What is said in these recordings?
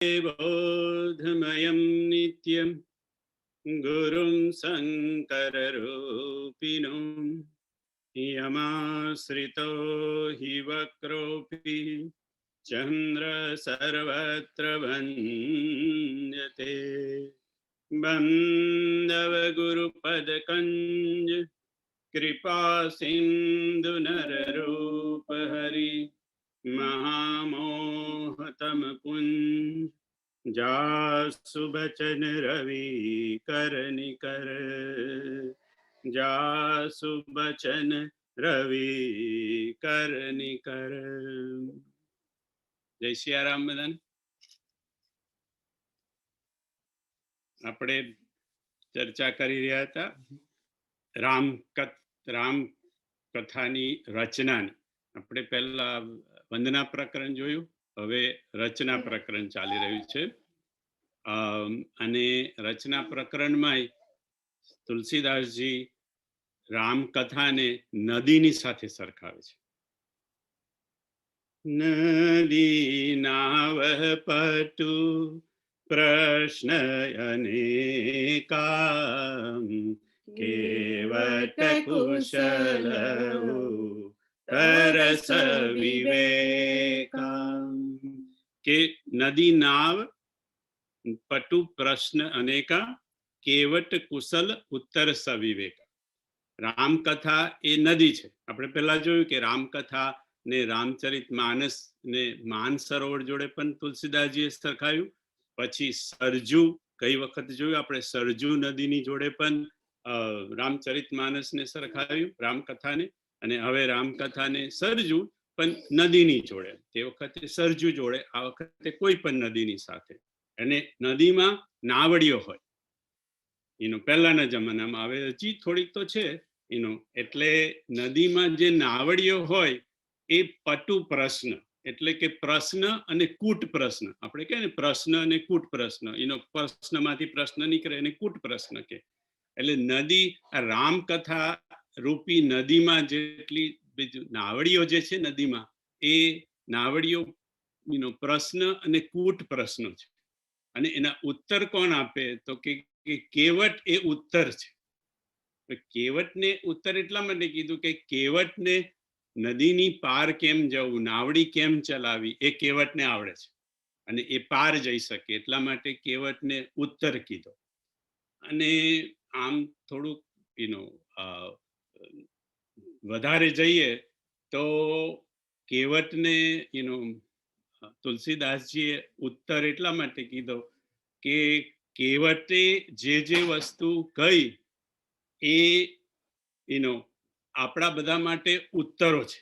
बोधमयं नित्यं गुरुं शङ्कररूपिणं यमाश्रितो हि वक्रोऽपि चन्द्र सर्वत्र वन्द्यते। बन्धवगुरुपदकञ्ज कृपा सिन्धु नररूप हरि महामोहतमपुञ्ज जासु बचन रवि कर निकर, जासु बचन रवि कर निकर। जय सियाराम बधाने। આપણે ચર્ચા કરી રહ્યા હતા રામ કથાની રચનાની. આપણે પહેલા વંદના પ્રકરણ જોયું, હવે રચના પ્રકરણ ચાલી રહ્યું છે. અને રચના પ્રકરણમાં તુલસીદાસજી રામકથાને નદીની સાથે સરખાવે છે. નદી નાવ પટુ પ્રશ્ન અનેકા કેવટ કુશલ તરસ વિવેકા. કે નદી નાવ પટુ પ્રશ્ન અનેકા કેવટ કુશલ ઉત્તર સવિવેક. રામકથા એ નદી છે. આપણે પહેલા જોયું કે રામકથા ને રામચરિત માનસ ને માનસરોવર જોડે પણ તુલસીદાસજીએ સરખાવ્યું. પછી સરજુ કઈ વખત જોયું આપણે, સરજુ નદીની જોડે પણ રામચરિત માનસને સરખાવ્યું રામકથાને. અને હવે રામકથાને સરજુ પણ નદીની જોડે, તે વખતે સરજુ જોડે, આ વખતે કોઈ પણ નદીની સાથે. અને નદીમાં નાવડીઓ હોય એનો પહેલાના જમાનામાં, હવે હજી થોડીક તો છે એનો. એટલે નદીમાં જે નાવડીઓ હોય એ પટુ પ્રશ્ન, એટલે કે પ્રશ્ન અને કૂટ પ્રશ્ન. આપણે કહે ને પ્રશ્ન અને કૂટ પ્રશ્ન, એનો પ્રશ્નમાંથી પ્રશ્ન નીકળે એને કૂટ પ્રશ્ન કે. એટલે નદી, આ રામકથા રૂપી નદીમાં જેટલી નાવડીઓ જે છે નદીમાં, એ નાવડીઓ પ્રશ્ન અને કૂટ પ્રશ્નો છે. અને એના ઉત્તર કોણ આપે તો કે કેવટ એ ઉત્તર છે. કેવટને ઉત્તર એટલા માટે કીધું કે કેવટને નદીની પાર કેમ જવું, નાવડી કેમ ચલાવી, એ કેવટને આવડે છે અને એ પાર જઈ શકે, એટલા માટે કેવટને ઉત્તર કીધો. અને આમ થોડુંક વધારે જઈએ તો કેવટને તુલસીદાસજીએ ઉત્તર એટલા માટે કીધો કે કેવટે જે વસ્તુ કહી એ આપણા બધા માટે ઉત્તરો છે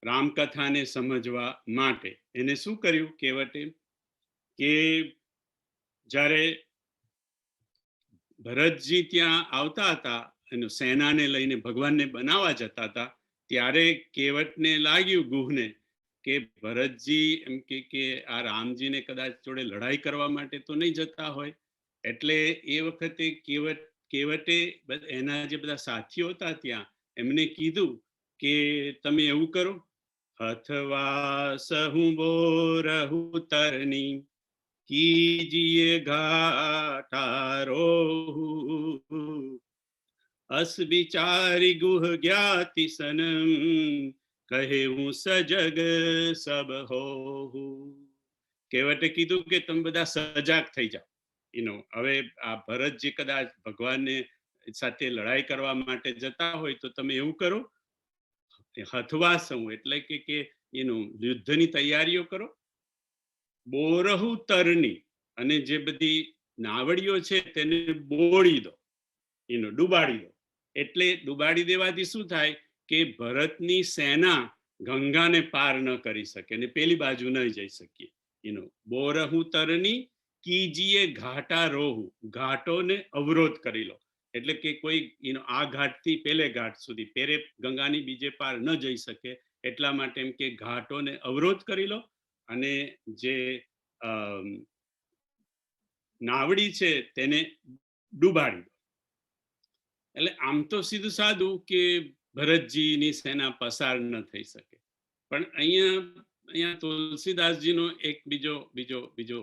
રામકથાને સમજવા માટે. એને શું કર્યું કેવટે કે જ્યારે ભરતજી ત્યાં આવતા હતા એનો સેનાને લઈને ભગવાનને બનાવવા જતા હતા, ત્યારે કેવટને લાગ્યું ગુહને કે ભરતજી એમ કે આ રામજીને કદાચ જોડે લડાઈ કરવા માટે તો નહીં જતા હોય. એટલે એ વખતે કેવટે એના જે બધા સાથીઓ હતા ત્યાં એમને કીધું કે તમે એવું કરો, અથવા સહુ બોરહુ તરની કીજીએ ઘાટારો અસ વિચારી ગુહ જ્ઞાતિ સનમ કહે હું સજગ સબ હો. કેવટે કીધું કે તમે બધા સજાગ થઈ જાઓ. હવે આ ભરતજી કદાચ ભગવાનને સાથે લડાઈ કરવા માટે જતા હોય તો તમે એવું કરો, હથવાસવું એટલે કે યુદ્ધની તૈયારીઓ કરો. બોરહુ તરની, અને જે બધી નાવડીઓ છે તેને બોળી દો, ડુબાડી દો. એટલે ડુબાડી દેવાથી શું થાય કે ભરતની સેના ગંગાને પાર ન કરી શકે અને પેલી બાજુ ન જઈ શકીએ. બોરહુ તરની કીજીએ ઘાટા રોહુ, ઘાટોને અવરોધ કરી લો. એટલે કે કોઈ આ ઘાટથી પેલે ઘાટ સુધી, પેરે ગંગાની બીજે પાર ન જઈ શકે, એટલા માટે એમ કે ઘાટોને અવરોધ કરી લો અને જે નાવડી છે તેને ડૂબાડી દો. એટલે આમ તો સીધું સાદું કે ભરતજીની સેના પસાર ન થઈ શકે, પણ અહીંયા અહીંયા તુલસીદાસજીનો એક બીજો બીજો બીજો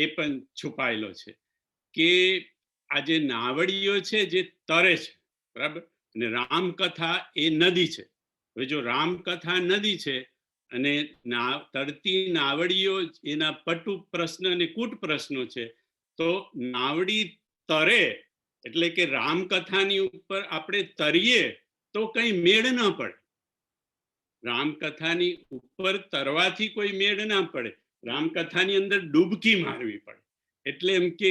એ પણ છુપાયેલો છે કે આ જે નાવડીઓ છે જે તરે છે, બરાબર, અને રામકથા એ નદી છે. હવે જો રામકથા નદી છે અને તરતી નાવડીઓ એના પટુ પ્રશ્ન અને કૂટ પ્રશ્નો છે, તો નાવડી તરે એટલે કે રામકથાની ઉપર આપણે તરીએ તો કઈ મેળ ન પડે. રામકથાની ઉપર તરવાથી કોઈ મેળ ના પડે, રામકથાની અંદર ડૂબકી મારવી પડે. એટલે એમ કે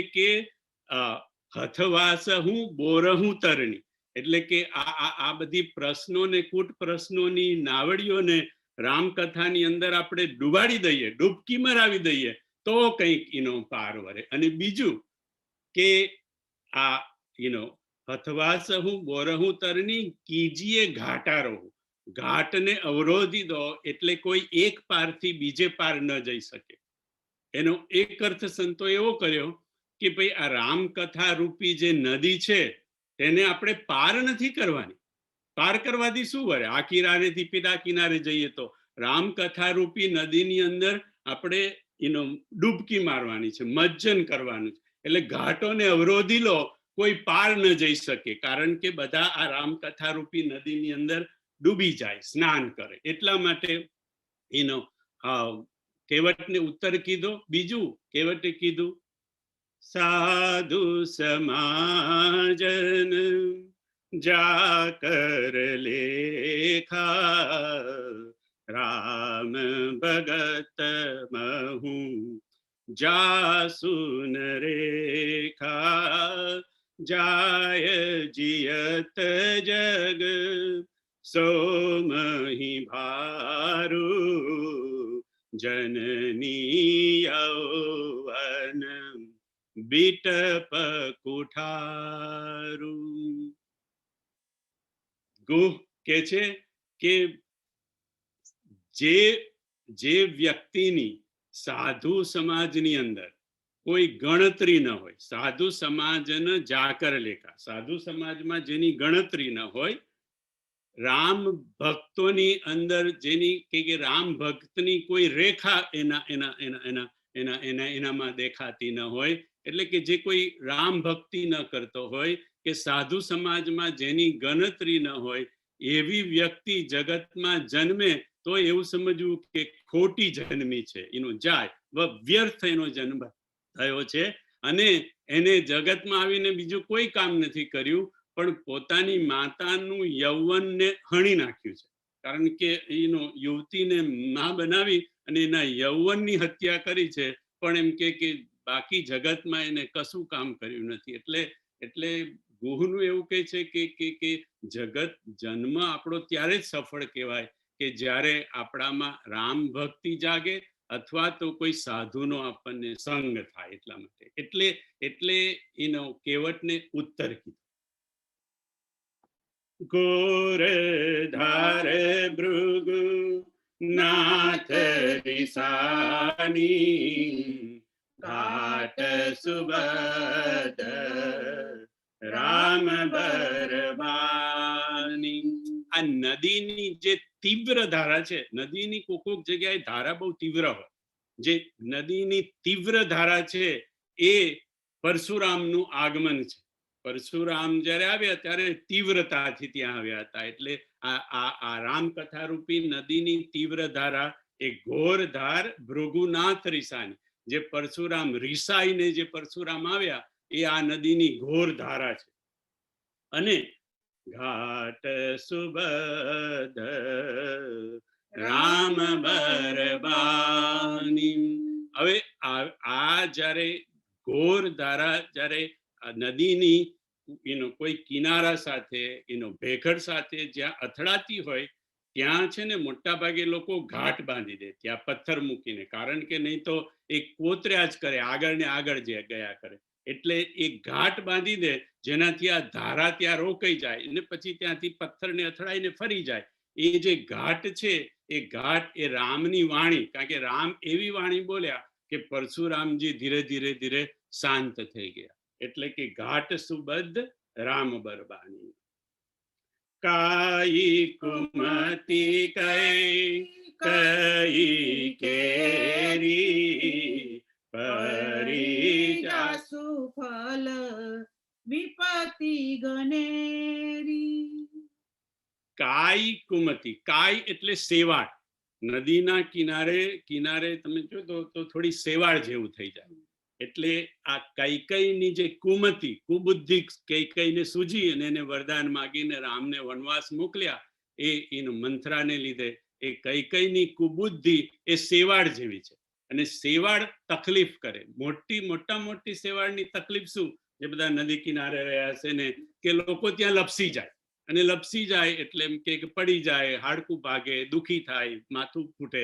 હથવાસ હું બોરહું તરણી, એટલે કે આ બધી પ્રશ્નો ને કૂટ પ્રશ્નોની નાવડીઓને રામકથાની અંદર આપણે ડૂબાડી દઈએ, ડૂબકી મરાવી દઈએ તો કંઈક એનો પાર વરે. અને બીજું કે આ હથવાસ હું બોરહું તરણી કીજીએ ઘાટા રહું, ઘાટને અવરોધી દો એટલે કોઈ એક પારથી બીજે પાર ન જઈ શકે. એનો એક અર્થ સંતો એવો કર્યો કે ભાઈ આ રામકથા રૂપી જે નદી છે તેને આપણે પાર નથી કરવાની. પાર કરવાથી શું વરે? આ કિનારેથી પેલા કિનારે જઈએ તો રામકથા રૂપી નદીની અંદર આપણે ડૂબકી મારવાની છે, મજ્જન કરવાનું છે. એટલે ઘાટોને અવરોધી લો, કોઈ પાર ન જઈ શકે, કારણ કે બધા આ રામકથા રૂપી નદીની અંદર ડૂબી જાય, સ્નાન કરે. એટલા માટે કેવટને ઉત્તર કીધો. બીજું કેવટે કીધું સાધુ સમાજન જાકર લેખા, રામ ભગત મહું જાસુન રેખા, જાય જીયત જગ સોમહી ભારુ, જનની યૌવન બીટપ કુઠારું. ગુહ કે છે કે જે વ્યક્તિની સાધુ સમાજની અંદર કોઈ ગણતરી ન હોય, સાધુ સમાજન જાકર લેખા, સાધુ સમાજમાં જેની ગણતરી ન હોય, રામ ભક્તોની અંદર જેની કે રામ ભક્તની કોઈ રેખા એનામાં દેખાતી ન હોય, એટલે કે જે કોઈ રામ ભક્તિ ન કરતો હોય, કે સાધુ સમાજમાં જેની ગણતરી ન હોય, એવી વ્યક્તિ જગતમાં જન્મે તો એવું સમજવું કે ખોટી જન્મી છે, એનો જાય વ્યર્થ એનો જન્મ થયો છે. અને એને જગતમાં આવીને બીજું કોઈ કામ નથી કર્યું, પણ પોતાની માતાનું યૌવનને હણી નાખ્યું છે. કારણ કે યુવતીને મા બનાવી અને એના યૌવનની હત્યા કરી છે, પણ એમ કે બાકી જગતમાં એને કશું કામ કર્યું નથી. એટલે ગુહનું એવું કહે છે કે જગત જન્મ આપણો ત્યારે જ સફળ કહેવાય કે જ્યારે આપણામાં રામ ભક્તિ જાગે અથવા તો કોઈ સાધુનો આપણને સંગ થાય. એટલા માટે એટલે એનો કેવટને ઉત્તર કીધો. ઘોર ધારે ભૃગુ નાથ રિસાની, ઘાટ સુબદ રામ બરબાની. આ નદીની જે તીવ્ર ધારા છે, નદીની કોક જગ્યાએ ધારા બહુ તીવ્ર હોય, જે નદીની તીવ્ર ધારા છે એ પરશુરામનું આગમન છે. પરશુરામ જયારે આવ્યા ત્યારે તીવ્રતાથી ત્યાં આવ્યા હતા. એટલે આ રામકથા રૂપી નદીની તીવ્ર ધારા એ ઘોર ધાર ભૃગુનાથ રિસાની, જે પરશુરામ રિસાઈને જે પરશુરામ આવ્યા એ આ નદીની ઘોર ધારા છે. અને ઘાટ સુબદ રામ બરબાની. હવે આ જયારે ઘોર ધારા જયારે નદીની કોઈ કિનારા સાથે ભેખડ સાથે જ્યાં અથડાતી હોય, ત્યાં છે ને મોટા ભાગે લોકો ઘાટ બાંધી દે, ત્યાં પથ્થર મૂકીને. કારણ કે નહીં તો એ કોતર્યા જ કરે, આગળ ને આગળ જે ગયા કરે. એટલે એક ઘાટ બાંધી દે જેનાથી આ ધારા ત્યાં રોકાઈ જાય અને પછી ત્યાંથી પથ્થરને અથડાઈને ફરી જાય. એ જે ઘાટ છે એ ઘાટ એ રામની વાણી, કારણ કે રામ એવી વાણી બોલ્યા કે પરશુરામજી ધીરે ધીરે ધીરે શાંત થઈ ગયા. એટલે કે ઘાટ સુબદ રામ બરબાની. કાઈ કુમતી કઈ કઈ કેરી પરી જાસુ ફલ વિપતિ ગનેરી. કાય કુમતી, કાય એટલે સેવાળ. નદીના કિનારે કિનારે તમે જો તો થોડી સેવાળ જેવું થઈ જાય. એટલે આ કૈકેયીની જે કુમતી કુબુદ્ધિ કૈકેયીને સૂજી અને એને વરદાન માગીને રામને વનવાસ મોકલ્યા, એનું મંથરાને લીધે એ કૈકેયીની કુબુદ્ધિ એ સેવાળ જેવી છે. અને સેવાળ તકલીફ કરે. મોટી સેવાળની તકલીફ શું? જે બધા નદી કિનારે રહ્યા છે ને, કે લોકો ત્યાં લપસી જાય. અને લપસી જાય એટલે એમ કે પડી જાય, હાડકું ભાગે, દુખી થાય, માથું ફૂટે,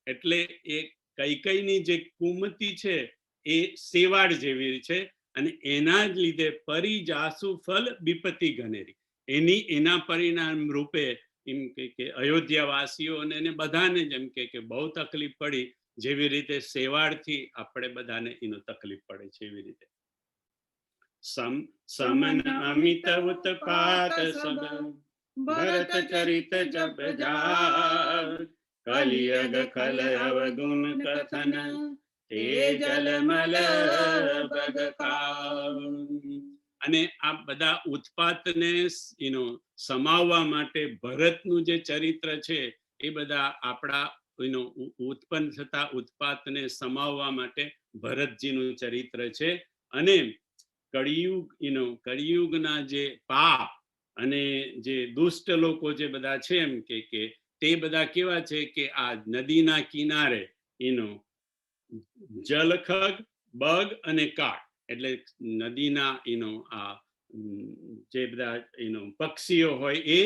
એટલે એ કૈકેયીની જે કુમતી છે એ સેવાળ જેવી છે. અને એના જ લીધે પરિજાસુ ફલ વિપતિ ગનેરી, એના પરિણામ રૂપે એમ કે અયોધ્યાવાસીઓને એને બધાને જેમ કે બહુ તકલીફ પડી, જેવી રીતે સેવાળથી આપણે બધાને એનો તકલીફ પડે છે એવી રીતે. સમન અમિત ઉત્પાત સબ ભરત ચરિત જપ જાર, કલિયગ ખલ અવગુણ કથન તે જલમલ બગકાર. અને આ બધા ઉત્પાતને સમાવવા માટે ભરતનું જે ચરિત્ર છે એ બધા આપણા ઉત્પન્ન થતા ઉત્પાતને સમાવવા માટે ભરતજીનું ચરિત્ર છે. અને કળિયુગના જે પાપ અને જે દુષ્ટ લોકો જે બધા છે એમ કે તે બધા કેવા છે કે આ નદીના કિનારે જલખગ, બગ અને કાગ, એટલે નદીના આ જે બધા પક્ષીઓ હોય એ,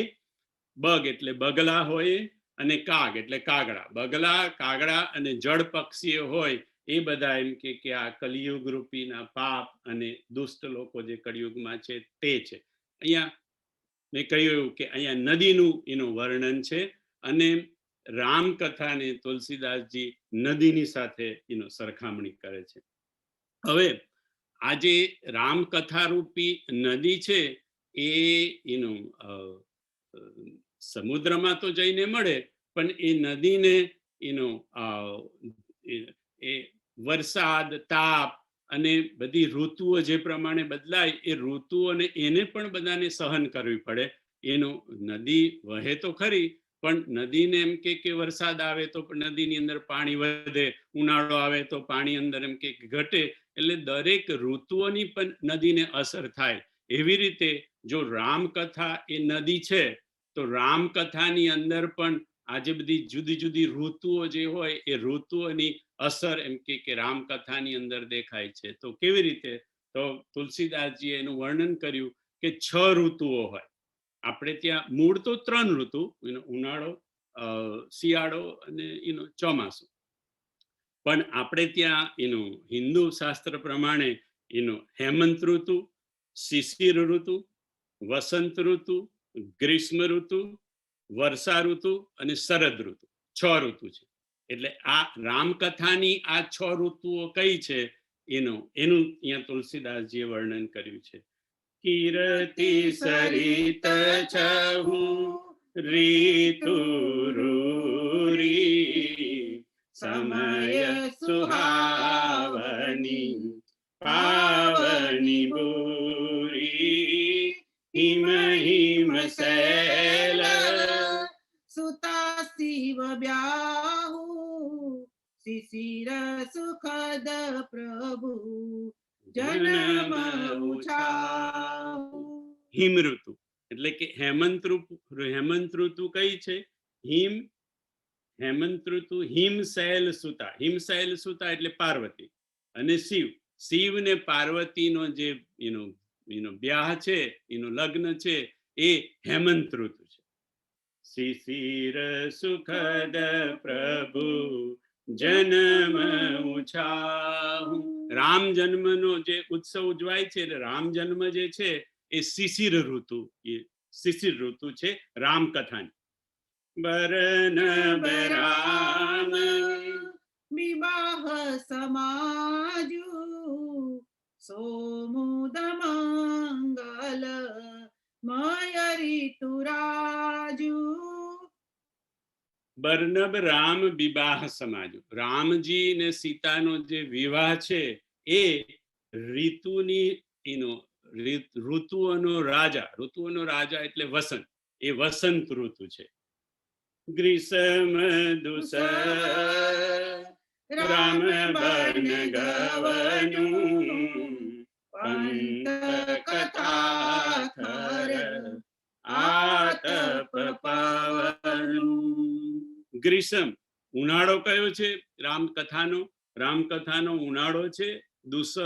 બગ એટલે બગલા હોય, અને કાગ એટલે કાગડા. બગલા, કાગડા અને જળ પક્ષીઓ હોય એ બધા એમ કે આ કલિયુગ રૂપીના પાપ અને દુષ્ટ લોકો જે કળિયુગમાં છે તે છે. અહીંયા મેં કહ્યું કે અહીંયા નદીનું વર્ણન છે. અને રામકથાને તુલસીદાસજી નદીની સાથે સરખામણી કરે છે. હવે આજે રામકથા રૂપી નદી છે એ સમુદ્રમાં તો જઈને મળે, પણ એ નદીને એ વરસાદ, તાપ અને બધી ઋતુઓ જે પ્રમાણે બદલાય એ ઋતુઓને એને પણ બધાને સહન કરવી પડે. નદી વહે તો ખરી, પણ નદીને એમ કે વરસાદ આવે તો નદીની અંદર પાણી વધે, ઉનાળો આવે તો પાણી અંદર એમ કે ઘટે, એટલે દરેક ઋતુઓની પણ નદીને અસર થાય. એવી રીતે જો રામકથા એ નદી છે તો રામકથાની અંદર પણ આજે બધી જુદી જુદી ઋતુઓ જે હોય એ ઋતુઓની અસર એમ કે રામકથાની અંદર દેખાય છે. તો કેવી રીતે? તો તુલસીદાસજીએ એનું વર્ણન કર્યું કે 6 ઋતુઓ હોય. આપણે ત્યાં મૂળ તો 3 ઋતુ, ઉનાળો, શિયાળો અને ચોમાસું. પણ આપણે ત્યાં હિન્દુ શાસ્ત્ર પ્રમાણે હેમંત ઋતુ, શિશિર ઋતુ, વસંત ઋતુ, ગ્રીષ્મ ઋતુ, વર્ષા ઋતુ અને શરદ ઋતુ, 6 ઋતુ છે. એટલે આ રામકથાની આ 6 ઋતુઓ કઈ છે એનું અહીંયા તુલસીદાસજીએ વર્ણન કર્યું છે. કીર્તિ સરિત છહુ રીતુ રૂરી, સમય સુહાવની પાવની બુરી, હિમ હિમ શૈલ સુતા શિવ બ્યાહુ, શિશિર સુખદ પ્રભુ જન્મ ઉછાહુ. હિમ ઋતુ એટલે કે હેમંત ઋતુ કઈ છે? હેમંત ઋતુ હિમ શૈલ સુતા. હિમ શૈલ સુતા એટલે પાર્વતી અને શિવ ને પાર્વતીનો જે બ્યાહ છે, લગ્ન છે, એ હેમંત ઋતુ છે. શિશિર સુખદ પ્રભુ જન્મ ઉછાહુ. રામ જન્મનો જે ઉત્સવ ઉજવાય છે, રામ જન્મ જે છે એ શિશિર ઋતુ છે રામકથાની. બરન બરાન વિવાહ સમાજુ, સોમુદ મંગલ મય ઋતુરાજુ. બર્નબ રામ વિવાહ સમાજો, રામજી ને સીતાનો જે વિવાહ છે એ ઋતુની ઋતુઓનો રાજા એટલે વસંત, એ વસંત ઋતુ છે. ગ્રીષ્મ દુસર રામ બન ગવનું પંત કથા થર આતપ પવન. ગ્રીષ્મ ઉનાળો કયો છે રામકથાનો ઉનાળો છે. દુસહ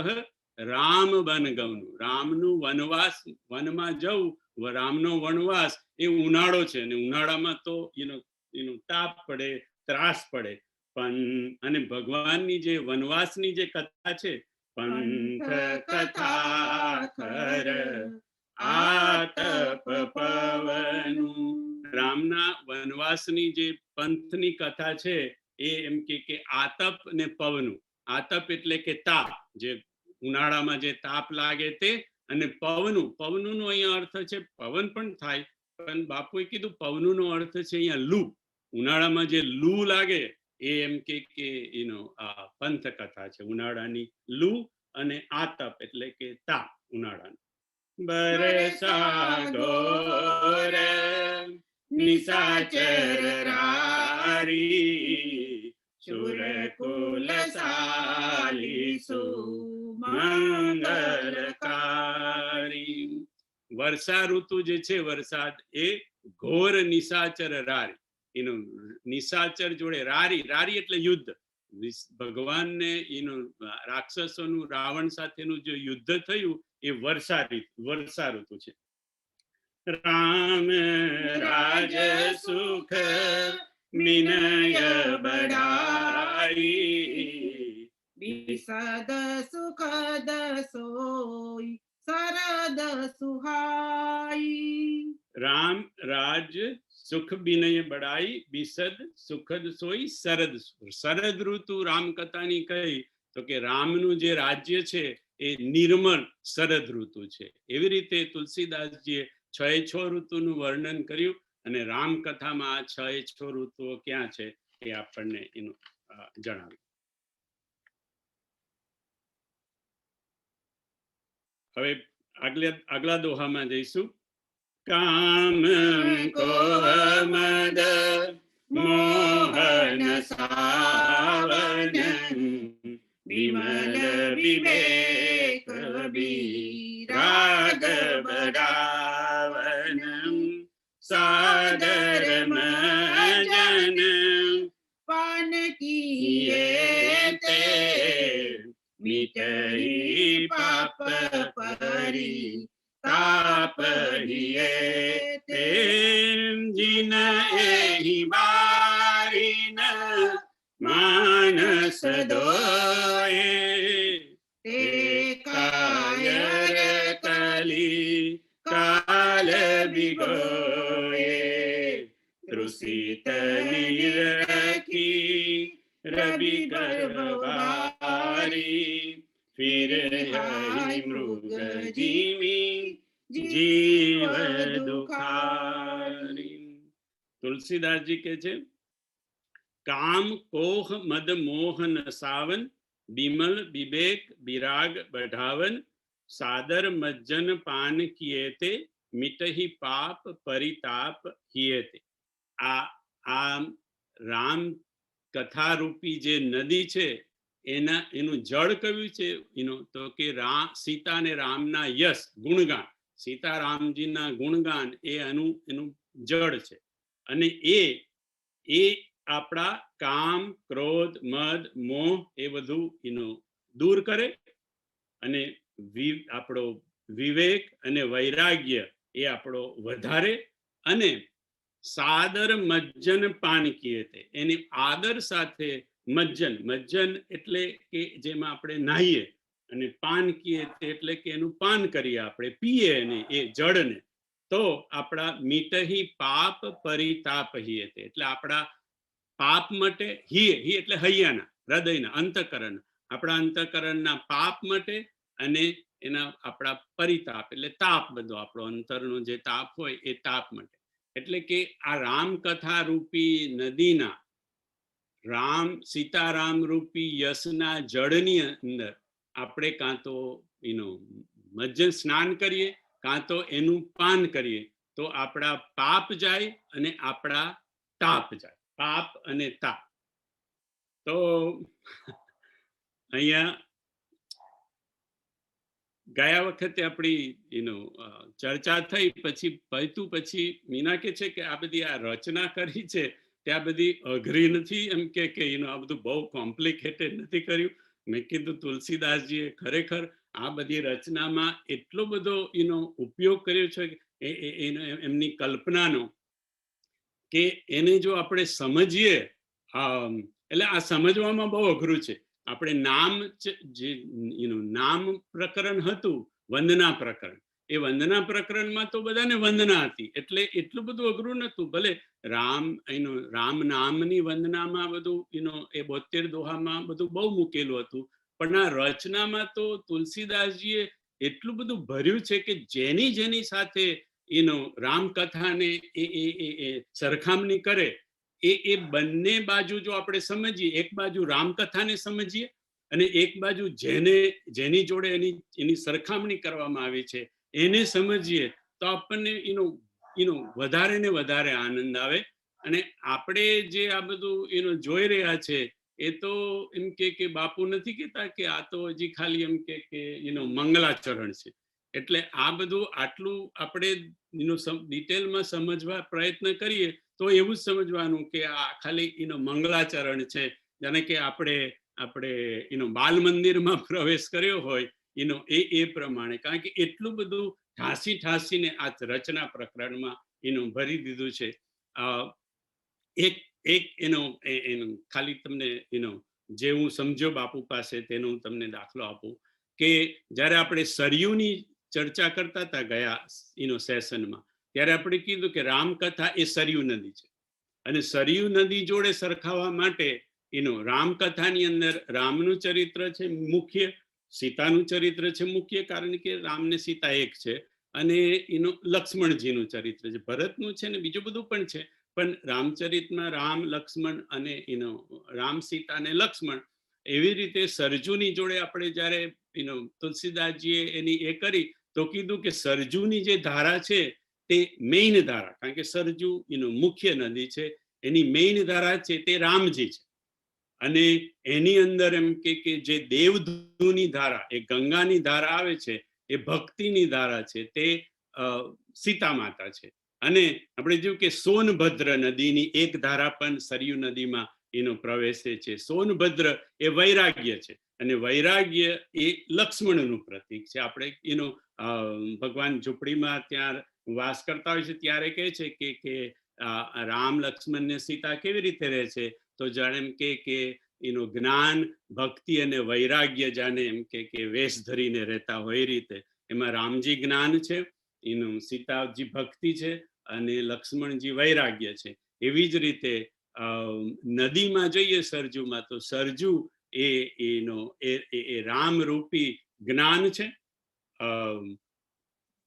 રામ બન ગવનું, રામનું વનવાસ, વનમાં જવું, રામનો વનવાસ એ ઉનાળો છે. અને ઉનાળામાં તો તાપ પડે, ત્રાસ પડે. પણ અને ભગવાનની જે વનવાસની જે કથા છે, પંથ કથા કર આતપ પવનું, રામના વનવાસની જે પંથની કથા છે એ એમ કે આતપ ને પવનું. આતપ એટલે કે તાપ, જે ઉનાળામાં જે તાપ લાગે તે, અને પવનનો અહીંયા અર્થ છે પવન પણ થાય, પણ બાપુએ કીધું પવનનો અર્થ છે અહીંયા લૂ. ઉનાળામાં જે લૂ લાગે એ એમ કે આ પંથ કથા છે, ઉનાળાની લૂ અને આતપ એટલે કે તાપ ઉનાળાનો. બરસા ઘોર નિશાચર રારી શુરકુલ સાલિસુ મંગલકારી. વર્ષા ઋતુ જે છે, વરસાદ એ ઘોર નિશાચર રારી, નિશાચર જોડે રારી એટલે યુદ્ધ. ભગવાનને રાક્ષસોનું રાવણ સાથેનું જે યુદ્ધ થયું એ વર્ષા ઋતુ છે. રામ રાજ સુખ વિનય બડાઈ વિસદ સુખદ સોઈ શરદ સુહાઈ. રામ રાજ સુખ વિનય બડાઈ, બિસદ સુખદ સોઈ શરદ. શરદ ઋતુ રામકથાની કહી તો કે રામનું જે રાજ્ય છે એ નિર્મળ શરદ ઋતુ છે. એવી રીતે તુલસીદાસજીએ 6 ઋતુનું વર્ણન કર્યું, અને રામકથામાં આ 6 ઋતુઓ ક્યાં છે એ આપણને એનું જણાવ્યું. હવે આગલા દોહામાં જઈશું. કામ કોમદ મોહન સાવન વિમલ વિવેક વિરાગ બડાવન સાદર મજન પાન કીએ તે મિટઈ પાપ પરી તાપ હિયે તે જીન એહી બારીન માનસ દોએ તે કાયર કલી કાલ બિગોએ તૃષિત નિરખી રવિ ગર્ભવારી ફિર હરિ મૃગ જીવી જીવ દુખારી. તુલસીદાસજી કે છે, કામ કોહ મદ મોહન સાવન બિમલ વિવેક વિરાગ બઢાવન સાદર મજ્જન પાન કિયે તે મિટહી પાપ પરિતાપ હિયે. આ રામ કથા રૂપી જે નદી છે એનું જળ કયું છે તો કે સીતા અને રામના યશ ગુણગાન, સીતા રામજીના ગુણગાન એ એનું જળ છે. અને એ આપણા કામ ક્રોધ મદ મોહ એ બધું દૂર કરે, અને આપણો વિવેક અને વૈરાગ્ય એ આપણો વધારે, અને સાદર મજ્જન પાન કીએ તે એની આદર સાથે મજ્જન એટલે કે જેમાં આપણે નાહીએ, અને પાન કીએ એટલે કે એનું પાન કરીએ, આપણે પીએ એને એ જળને, તો આપણા મીટહી પાપ પરિતાપ હિયે તે, એટલે આપણા પાપ માટે, હિ એટલે હૈયાના હૃદયના અંતકરણ, આપણા અંતકરણના પાપ માટે, અને એના આપણા પરિતાપ એટલે તાપ, બધો આપણો અંતરનો જે તાપ હોય એ તાપ માટે. એટલે કે આ રામકથા રૂપી નદીના રામ સીતારામ રૂપી યશના જળની અંદર આપણે કાં તો મજ્જન સ્નાન કરીએ, કાં તો એનું પાન કરીએ, તો આપણા પાપ જાય અને આપણા તાપ જાય, પાપ અને તાપ. તો અહીંયા ગયા વખતે આપણી ચર્ચા થઈ, પછી મીના કે છે કે આ બધી આ રચના કરી છે ત્યાં બધી અઘરી નથી, એમ કે આ બધું બહુ કોમ્પ્લિકેટેડ નથી કર્યું. મેં કીધું તુલસીદાસજીએ ખરેખર આ બધી રચનામાં એટલો બધો ઉપયોગ કર્યો છે એમની કલ્પનાનો, કે એને જો આપણે સમજીએ, એટલે આ સમજવામાં બહુ અઘરું છે. આપણે નામ પ્રકરણ હતું, વંદના પ્રકરણ, એ વંદના પ્રકરણમાં તો બધાને વંદના હતી, એટલે એટલું બધું અઘરું નતું. ભલે રામ નામની વંદનામાં બધું એ 72 દોહામાં બધું બહુ મૂકેલું હતું, પણ આ રચનામાં તો તુલસીદાસજીએ એટલું બધું ભર્યું છે કે જેની સાથે રામકથાને એ સરખામણી કરે, એ બંને બાજુ જો આપણે સમજીએ, એક બાજુ રામકથાને સમજીએ અને એક બાજુ જેની જોડે એની સરખામણી કરવામાં આવી છે એને સમજીએ, તો આપણને વધારે ને વધારે આનંદ આવે. અને આપણે જે આ બધું જોઈ રહ્યા છે એ તો એમ કે બાપુ નથી કહેતા કે આ તો હજી ખાલી એમ કે મંગલાચરણ છે. એટલે આ બધું આટલું આપણે ડિટેલમાં સમજવા પ્રયત્ન કરીએ તો એવું જ સમજવાનું કે આ ખાલી મંગલાચરણ છે, જાણે કે આપણે બાલ મંદિરમાં પ્રવેશ કર્યો હોય એ પ્રમાણે. કારણ કે એટલું બધું ઠાસીને આ રચના પ્રકરણમાં ભરી દીધું છે. એક ખાલી તમને જે હું સમજો બાપુ પાસે તેનો હું તમને દાખલો આપું કે જ્યારે આપણે સરયુની ચર્ચા કરતા હતા ગયા સેશનમાં, ત્યારે આપણે કીધું કે રામકથા એ સરયુ નદી છે, અને સરયુ નદી જોડે સરખાવવા માટે રામકથાની અંદર રામનું ચરિત્ર છે મુખ્ય, સીતાનું ચરિત્ર છે મુખ્ય, કારણ કે રામ ને સીતા એક છે, અને લક્ષ્મણજીનું ચરિત્ર છે, ભરતનું છે ને બીજું બધું પણ છે, પણ રામચરિતમાં રામ, લક્ષ્મણ અને રામ, સીતા અને લક્ષ્મણ. એવી રીતે સરજુની જોડે આપણે જયારે તુલસીદાસજીએ એની એ કરી તો કીધું કે સરજુની જે ધારા છે તે મેઇન ધારા, કારણ કે સરજુ મુખ્ય નદી છે, એની મેઇન ધારા છે તે રામજી છે. અને એની અંદર એમ કે જે દેવધુની ધારા, એ ગંગાની ધારા આવે છે, એ ભક્તિની ધારા છે, તે સીતા માતા છે. અને આપણે જોયું કે સોનભદ્ર નદીની એક ધારા પણ સરયુ નદીમાં પ્રવેશે છે. સોનભદ્ર એ વૈરાગ્ય છે, અને વૈરાગ્ય એ લક્ષ્મણનું પ્રતીક છે. આપણે ભગવાન ઝૂંપડીમાં ત્યાં વાસ કરતા હોય છે ત્યારે કહે છે કે રામ, લક્ષ્મણ ને સીતા કેવી રીતે રહે છે, તો જાણે એમ કે જ્ઞાન, ભક્તિ અને વૈરાગ્ય જાણે એમ કે વેશ ધરીને રહેતા હોય એ રીતે. એમાં રામજી જ્ઞાન છે, સીતાજી ભક્તિ છે, અને લક્ષ્મણજી વૈરાગ્ય છે. એવી જ રીતે નદીમાં જઈએ સરજુમાં, તો સરજુ એ રામ રૂપી જ્ઞાન છે,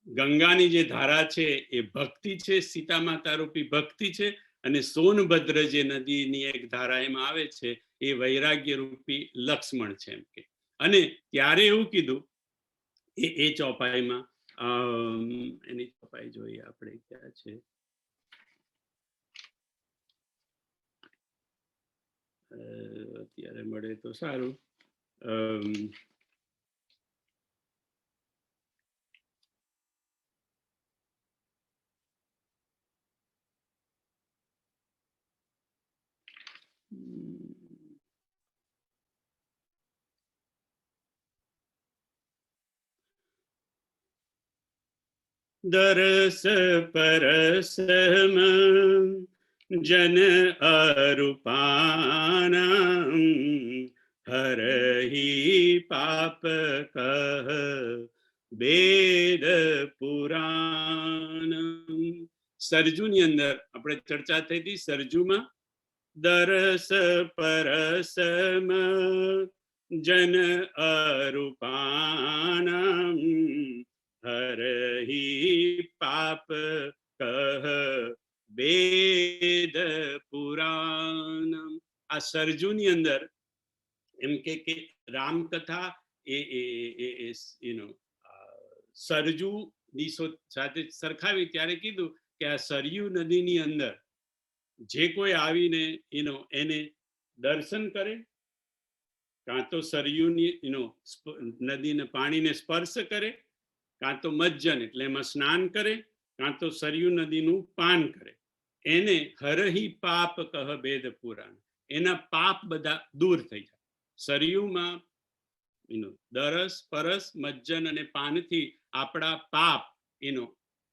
ગંગાની જે ધારા છે એ ભક્તિ છે, સીતા માતા રૂપી ભક્તિ છે, અને સોનભદ્ર જે નદીની એક ધારા એમાં આવે છે એ વૈરાગ્ય રૂપી લક્ષ્મણ છે એમ કે. અને ત્યારે એવું કીધું એ ચોપાઈમાં, એની ચોપાઈ જોઈએ આપણે ક્યાં છે, અત્યારે મળે તો સારું. દરસ પરસમ જન અરૂપાના હરહી પાપ કહ વેદ પુરાણ. સરજુની અંદર આપણે ચર્ચા થઈ હતી, સરજુમાં દરસ પરસમ જન અરૂપાના હરહી પાપ કહ વેદ પુરાણમ. આ સરજુની અંદર એમ કે રામકથા એ સરજુ ની સાથે સરખાવી ત્યારે કીધું કે આ સરયુ નદીની અંદર જે કોઈ આવીને એને દર્શન કરે, કાં તો સરયુની નદીને પાણીને સ્પર્શ કરે, કાં તો મજ્જન એટલે એમાં સ્નાન કરે, કાં તો સરયુ નદીનું પાન કરે, એને હરહી પાપ કહ ભેદ પુરાણ, એના પાપ બધા દૂર થઈ જાય. સરયુમાં દરસ પરસ મજ્જન અને પાનથી આપણા પાપ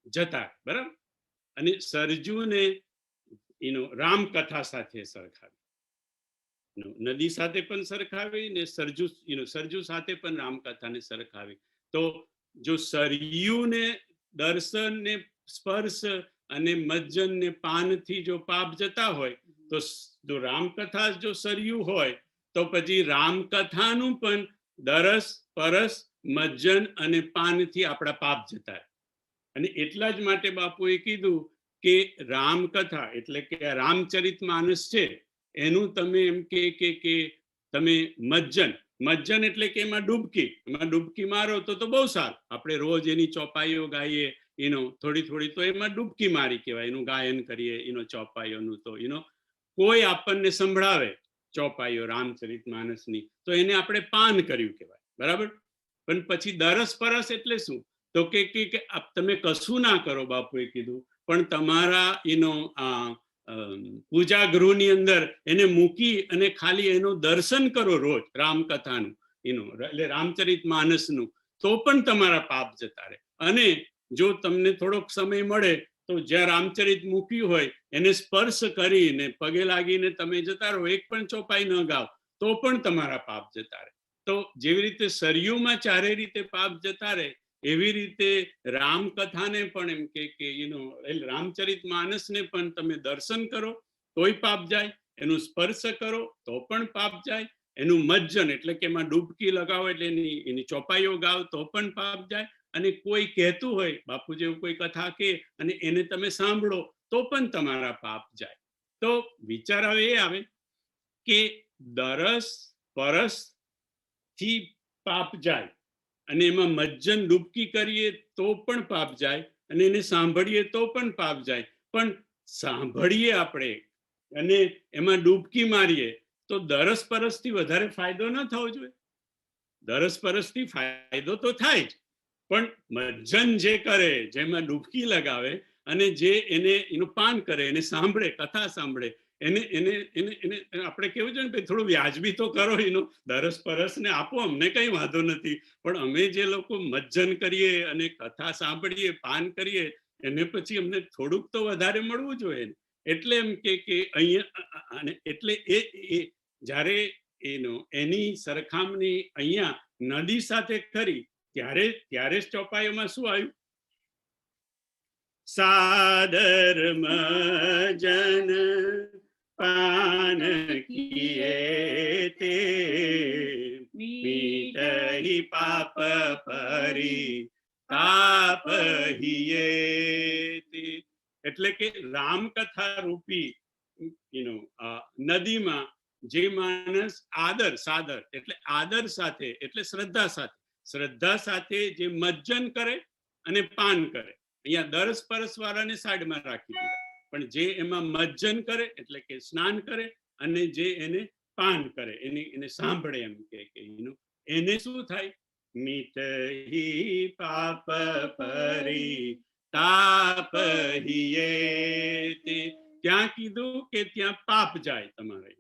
જતા, બરાબર. અને સરજુને રામકથા સાથે સરખાવી, નદી સાથે પણ સરખાવી ને સરજુ સાથે પણ રામકથાને સરખાવી. તો જો સરયુને દર્શન ને સ્પર્શ અને મજ્જન ને પાનથી જો પાપ જતા હોય, તો જો રામકથા જો સરયુ હોય તો પછી રામકથાનું પણ દરસ પરસ મજ્જન અને પાનથી આપણા પાપ જતા. અને એટલા જ માટે બાપુએ કીધું કે રામકથા એટલે કે રામચરિત માનસ છે, એનું તમે એમ કે તમે મજ્જન એટલે કે એમાં ડૂબકી મારો તો બહુ સારું. આપણે રોજ એની ચોપાઈઓ ગાઈએ, થોડી તો એમાં ડૂબકી મારી કહેવાય, એનું ગાયન કરીએ, ચોપાઈઓનું. તો કોઈ આપણને સંભળાવે ચોપાઈઓ રામચરિત માનસની, તો એને આપણે પાન કર્યું કહેવાય, બરાબર. પણ પછી દરસ પરસ એટલે શું? તો કે તમે કશું ના કરો, બાપુએ કીધું, પણ તમારા પૂજા ગૃહની અંદર એને મૂકી અને ખાલી એનું દર્શન કરો રોજ રામકથાનું, એટલે રામચરિત માનસનું, તો પણ તમારા પાપ જતા રહે. અને જો તમને થોડોક સમય મળે તો જ્યાં રામચરિત મૂક્યું હોય એને સ્પર્શ કરીને પગે લાગીને તમે જતા રહો, એક પણ ચોપાઈ ન ગાવ, તો પણ તમારા પાપ જતા રહે. તો જેવી રીતે સરયુમાં ચારે રીતે પાપ જતા રહે, એવી રીતે રામકથાને પણ એમ કે રામચરિત માનસને પણ તમે દર્શન કરો તોય પાપ જાય, એનું સ્પર્શ કરો તો પણ પાપ જાય, એનું મજ્જન એટલે કે એમાં ડૂબકી લગાવો એટલે એની ચોપાઈઓ ગાવ તો પણ પાપ જાય. અને કોઈ કહેતું હોય, બાપુ જેવું કોઈ કથા કે, અને એને તમે સાંભળો તો પણ તમારા પાપ જાય. તો વિચાર હવે એ આવે કે દરસ પરસ થી પાપ જાય, અને એમાં મજ્જન ડૂબકી કરીએ તો પણ પાપ જાય, અને એને સાંભળીએ તો પણ પાપ જાય. પણ સાંભળીએ આપણે અને એમાં ડૂબકી મારીએ તો દરસ પરસથી વધારે ફાયદો ન થવો જોઈએ? દરસ પરસથી ફાયદો તો થાય જ, પણ મજ્જન જે કરે, જેમાં ડૂબકી લગાવે અને જે એનું પાન કરે, એને સાંભળે, કથા સાંભળે, એને આપણે કેવું છે ને, થોડું વ્યાજબી તો કરો, દરસ પરસ ને આપો, અમને કઈ વાંધો નથી, પણ અમે જે લોકો મજ્જન કરીએ અને કથા સાંભળીએ, પાન કરીએ, એને પછી અમને થોડુંક તો વધારે મળવું જોઈએ. એટલે એમ કે અહીંયા, એટલે એ જ્યારે એની સરખામણી અહીંયા નદી સાથે કરી, ત્યારે જ ચોપાઈઓમાં શું આવ્યું? સાદર મજન પાન કિએ તે મીઠી પાપ પરી તાપ હિયે. એટલે કે રામકથા રૂપી નદીમાં જે માણસ સાદર એટલે આદર સાથે, એટલે શ્રદ્ધા સાથે જે મજ્જન કરે અને પાન કરે, અહીંયા દરસ પરસ વાળાને સાઈડમાં રાખી દીધા, પણ જે એમાં મજ્જન કરે એટલે કે સ્નાન કરે, અને જે એને પાન કરે, એને સાંભળે, એમ કે એને શું થાય? મીઠી પાપ પરી તાપ હિયે. ત્યાં કીધું કે ત્યાં પાપ જાય તમારે,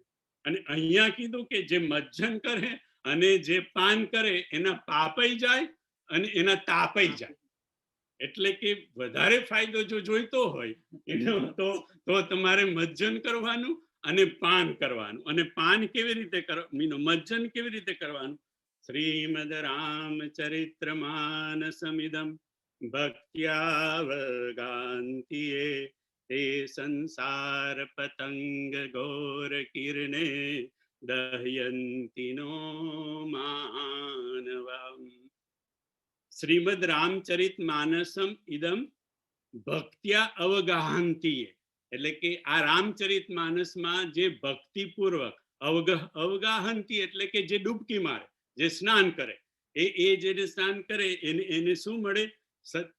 અને અહીંયા કીધું કે જે મજ્જન કરે અને જે પાન કરે એના પાપય જાય અને એના તાપય જાય. એટલે કે વધારે ફાયદો જો જોઈતો હોય તો તમારે મજ્જન કરવાનું અને પાન કરવાનું. અને પાન કેવી રીતે કરવાનું, મજ્જન કેવી રીતે કરવાનું? શ્રીમદ રામચરિત્ર માનસમિદમ ભક્ત્યાવગાંતિએ તે સંસાર પતંગ ઘોર કિરણે દહયંતી નો માનવમ. શ્રીમદ રામચરિત માનસમ ઇદમ ભક્ત્યા અવગાહંતિએ, એટલે કે આ રામચરિત માનસમાં જે ભક્તિપૂર્વક અવગાહનથી એટલે કે જે ડૂબકી મારે, જે સ્નાન કરે, એ જેને સ્નાન કરે એને શું મળે?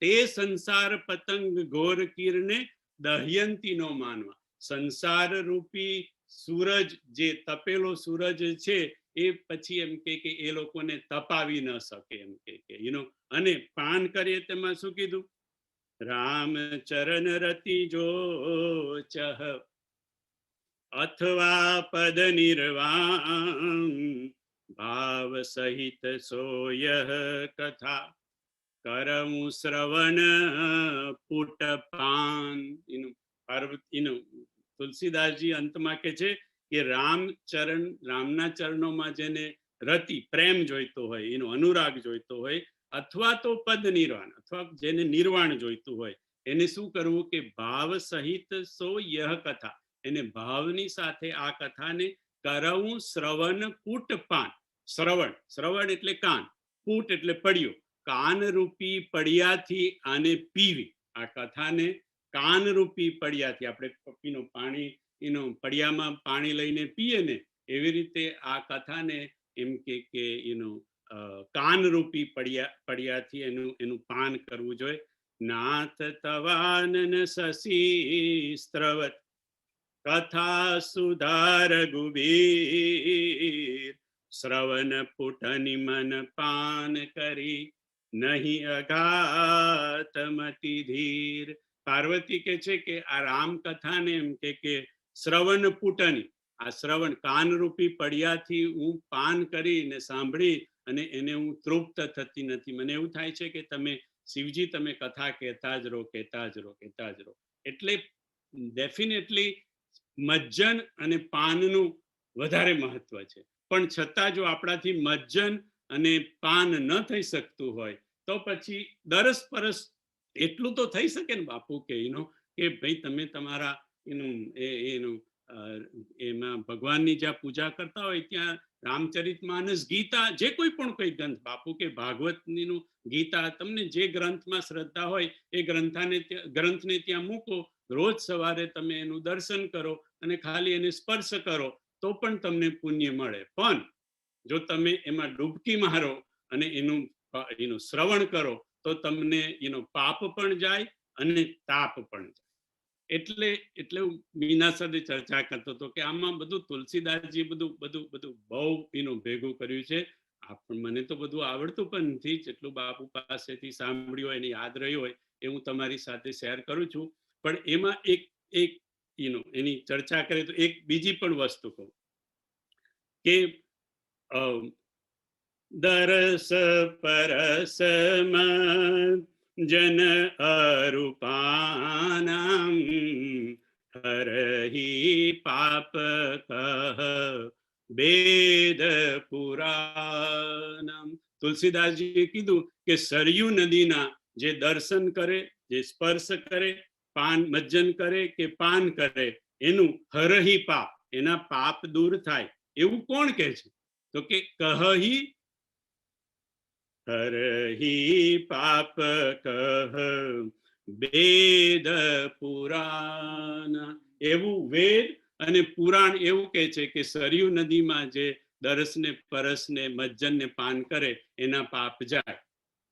તે સંસાર પતંગ ઘોર કીરને દહયંતી નો માનવા. સંસાર રૂપી સૂરજ, જે તપેલો સૂરજ છે, એ પછી એમ કે એ લોકોને તપાવી ન શકે, એમ કે અને પાન કરીએ તેમાં શું કીધું? રામ ચરણ રતિ જો ચહ અથવા પદ નિર્વાણ ભાવ સહિત સોય કથા કરવું શ્રવણ પુટ પાન. તુલસીદાસજી અંતમાં કે છે કે રામના ચરણોમાં જેને રતિ પ્રેમ જોઈતો હોય, એનો અનુરાગ જોઈતો હોય, અથવા તો પદ નિર્વાણ, અથવા જેને નિર્વાણ જોઈતું હોય, એને શું કરવું? કે ભાવ સહિત સો યહ કથા, એને ભાવની સાથે આ કથાને કરવું શ્રવણ પુટ પાન. શ્રવણ એટલે કાન, પુટ એટલે પડ્યું, કાનરૂપી પડ્યાથી આને પીવી. આ કથાને કાનરૂપી પડ્યાથી, આપણે પાણી પડ્યામાં પાણી લઈને પીએ ને, એવી રીતે આ કથાને એમ કે કાનરૂપી પડ્યાથી એનું પાન કરવું જોઈએ. નાથ તવાનન શશી સ્ત્રવત કથા સુધાર ગુબીર શ્રવણ પુટની મન પાન કરી નહીં અઘાત મતિ ધીર. પાર્વતી કે છે કે આ રામ કથાને એમ કે શ્રવણ પુટની, આ શ્રવણ કાનરૂપી પડ્યાથી હું પાન કરીને સાંભળી અને એને હું તૃપ્ત થતી નથી. મને એવું થાય છે કે તમે શિવજી, તમે કથા કહેતા જ રહો, કહેતા જ રહો, કહેતા જ રહો. એટલે ડેફિનેટલી મજ્જન અને પાનનું વધારે મહત્વ છે. પણ છતાં જો આપણાથી મજ્જન અને પાન ન થઈ શકતું હોય તો પછી દરસ પરસ એટલું તો થઈ શકે ને બાપુ, કે કે ભાઈ તમે તમારા એમાં ભગવાનની જ્યાં પૂજા કરતા હોય ત્યાં રામચરિત માનસ, ગીતા, જે કોઈ પણ કોઈ ગ્રંથ બાપુ, કે ભાગવતની ગીતા, તમને જે ગ્રંથમાં શ્રદ્ધા હોય એ ગ્રંથને ત્યાં મૂકો. રોજ સવારે તમે એનું દર્શન કરો અને ખાલી એને સ્પર્શ કરો તો પણ તમને પુણ્ય મળે. પણ જો તમે એમાં ડૂબકી મારો અને એનું શ્રવણ કરો તો તમને પાપ પણ જાય અને તાપ પણ જાય. એટલે મીના સાથે ચર્ચા કરતો હતો કે આમાં બધું તુલસીદાસજી બધું બહુ ભેગું કર્યું છે. મને તો બધું આવડતું પણ નથી, જેટલું બાપુ પાસેથી સાંભળ્યું હોય અને યાદ રહ્યું હોય એ હું તમારી સાથે શેર કરું છું. પણ એમાં એક એની ચર્ચા કરીએ તો એક બીજી પણ વસ્તુ કહું કે દરસ પરસમાં જન અરૂપાનામ હરહી પાપ કહ વેદ પુરાણમ. તુલસીદાસજીએ કીધું કે સરયુ નદીના જે દર્શન કરે, જે સ્પર્શ કરે, મજ્જન કરે કે પાન કરે, એનું હરહી પાપ, એના પાપ દૂર થાય. એવું કોણ કહે છે? તો કે કહી હરહી પાપ કહ વેદ પુરાણ. એવું વેદ અને પુરાણ એવું કહે છે કે સરયુ નદીમાં જે દરસને પરસને મજ્જનને પાન કરે એના પાપ જાય.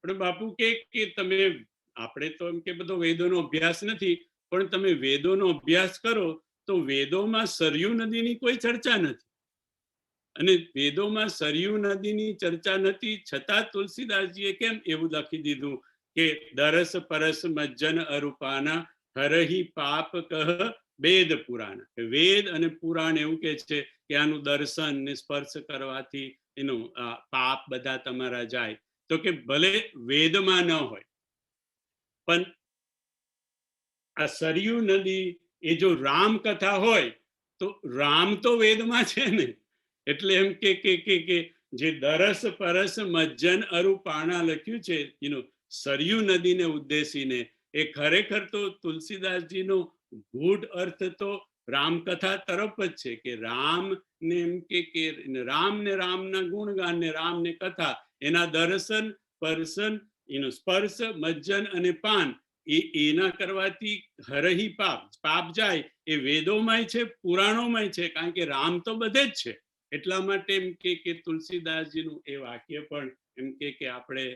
પણ બાપુ કે તમે, આપણે તો એમ કે બધો વેદોનો અભ્યાસ નથી, પણ તમે વેદોનો અભ્યાસ કરો તો વેદોમાં સરયુ નદીની કોઈ ચર્ચા નથી. અને વેદોમાં સરયુ નદીની ચર્ચા નથી છતાં તુલસીદાસજીએ કેમ એવું લખી દીધું કે દરસ પરસ મજ્જન અરૂપાના હરહી પાપ કહ વેદ પુરાણ. વેદ અને પુરાણ એવું કે છે કે આનું દર્શન ને સ્પર્શ કરવાથી એનું પાપ બધા તમારા જાય. તો કે ભલે વેદમાં ન હોય પણ આ સરયુ નદી એ જો રામ કથા હોય તો રામ તો વેદમાં છે ને. એટલે એમ કે જે દરસ પરસ મજ્જન અરૂપાણા લખ્યું છે સરયુ નદીને ઉદ્દેશીને, એ ખરેખર તો તુલસીદાસજીનો ગૂઢ અર્થ તો રામકથા તરફ જ છે કે રામ ને એમ કે રામ ને રામના ગુણગાન ને રામ ને કથા, એના દર્શન, સ્પર્શ, મજ્જન અને પાન, એના કરવાથી હરહી પાપ જાય એ વેદોમાંય છે, પુરાણોમાંય છે, કારણ કે રામ તો બધે જ છે. એટલા માટે એમ કે તુલસીદાસજીનું એ વાક્ય પણ એમ કે આપણે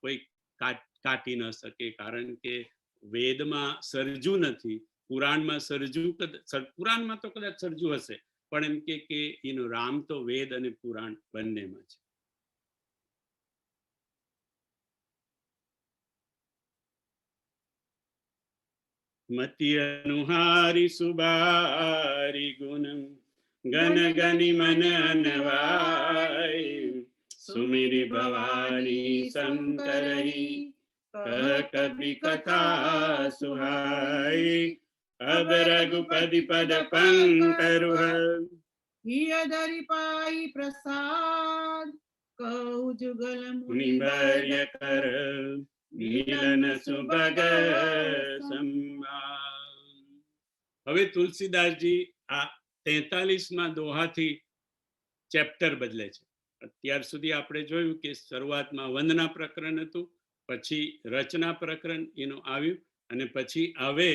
કોઈ કાટી ન શકે, કારણ કે વેદમાં સર્જુ નથી, પુરાણમાં પુરાણમાં તો કદાચ સર્જુ હશે, પણ એમ કે એનો રામ તો વેદ અને પુરાણ બંનેમાં છે. મતિ અનુહારી સુબારી ગુણ ગન ગની મન અનવાય, સુમિરી ભવાની શંકરહી કબી કથા સુહાય, અબ રઘુપતિ પદ પંકરુહ હિય ધરી પાઈ પ્રસાદ, કહું જુગલ મુનિ વર્ય કર મિલન સુભગ સંવાદ. હવે તુલસીદાસજી આ 43માં દોહાથી ચેપ્ટર બદલે છે. અત્યાર સુધી આપણે જોયું કે શરૂઆતમાં વંદના પ્રકરણ હતું, પછી રચના પ્રકરણ એનું આવ્યું, અને પછી હવે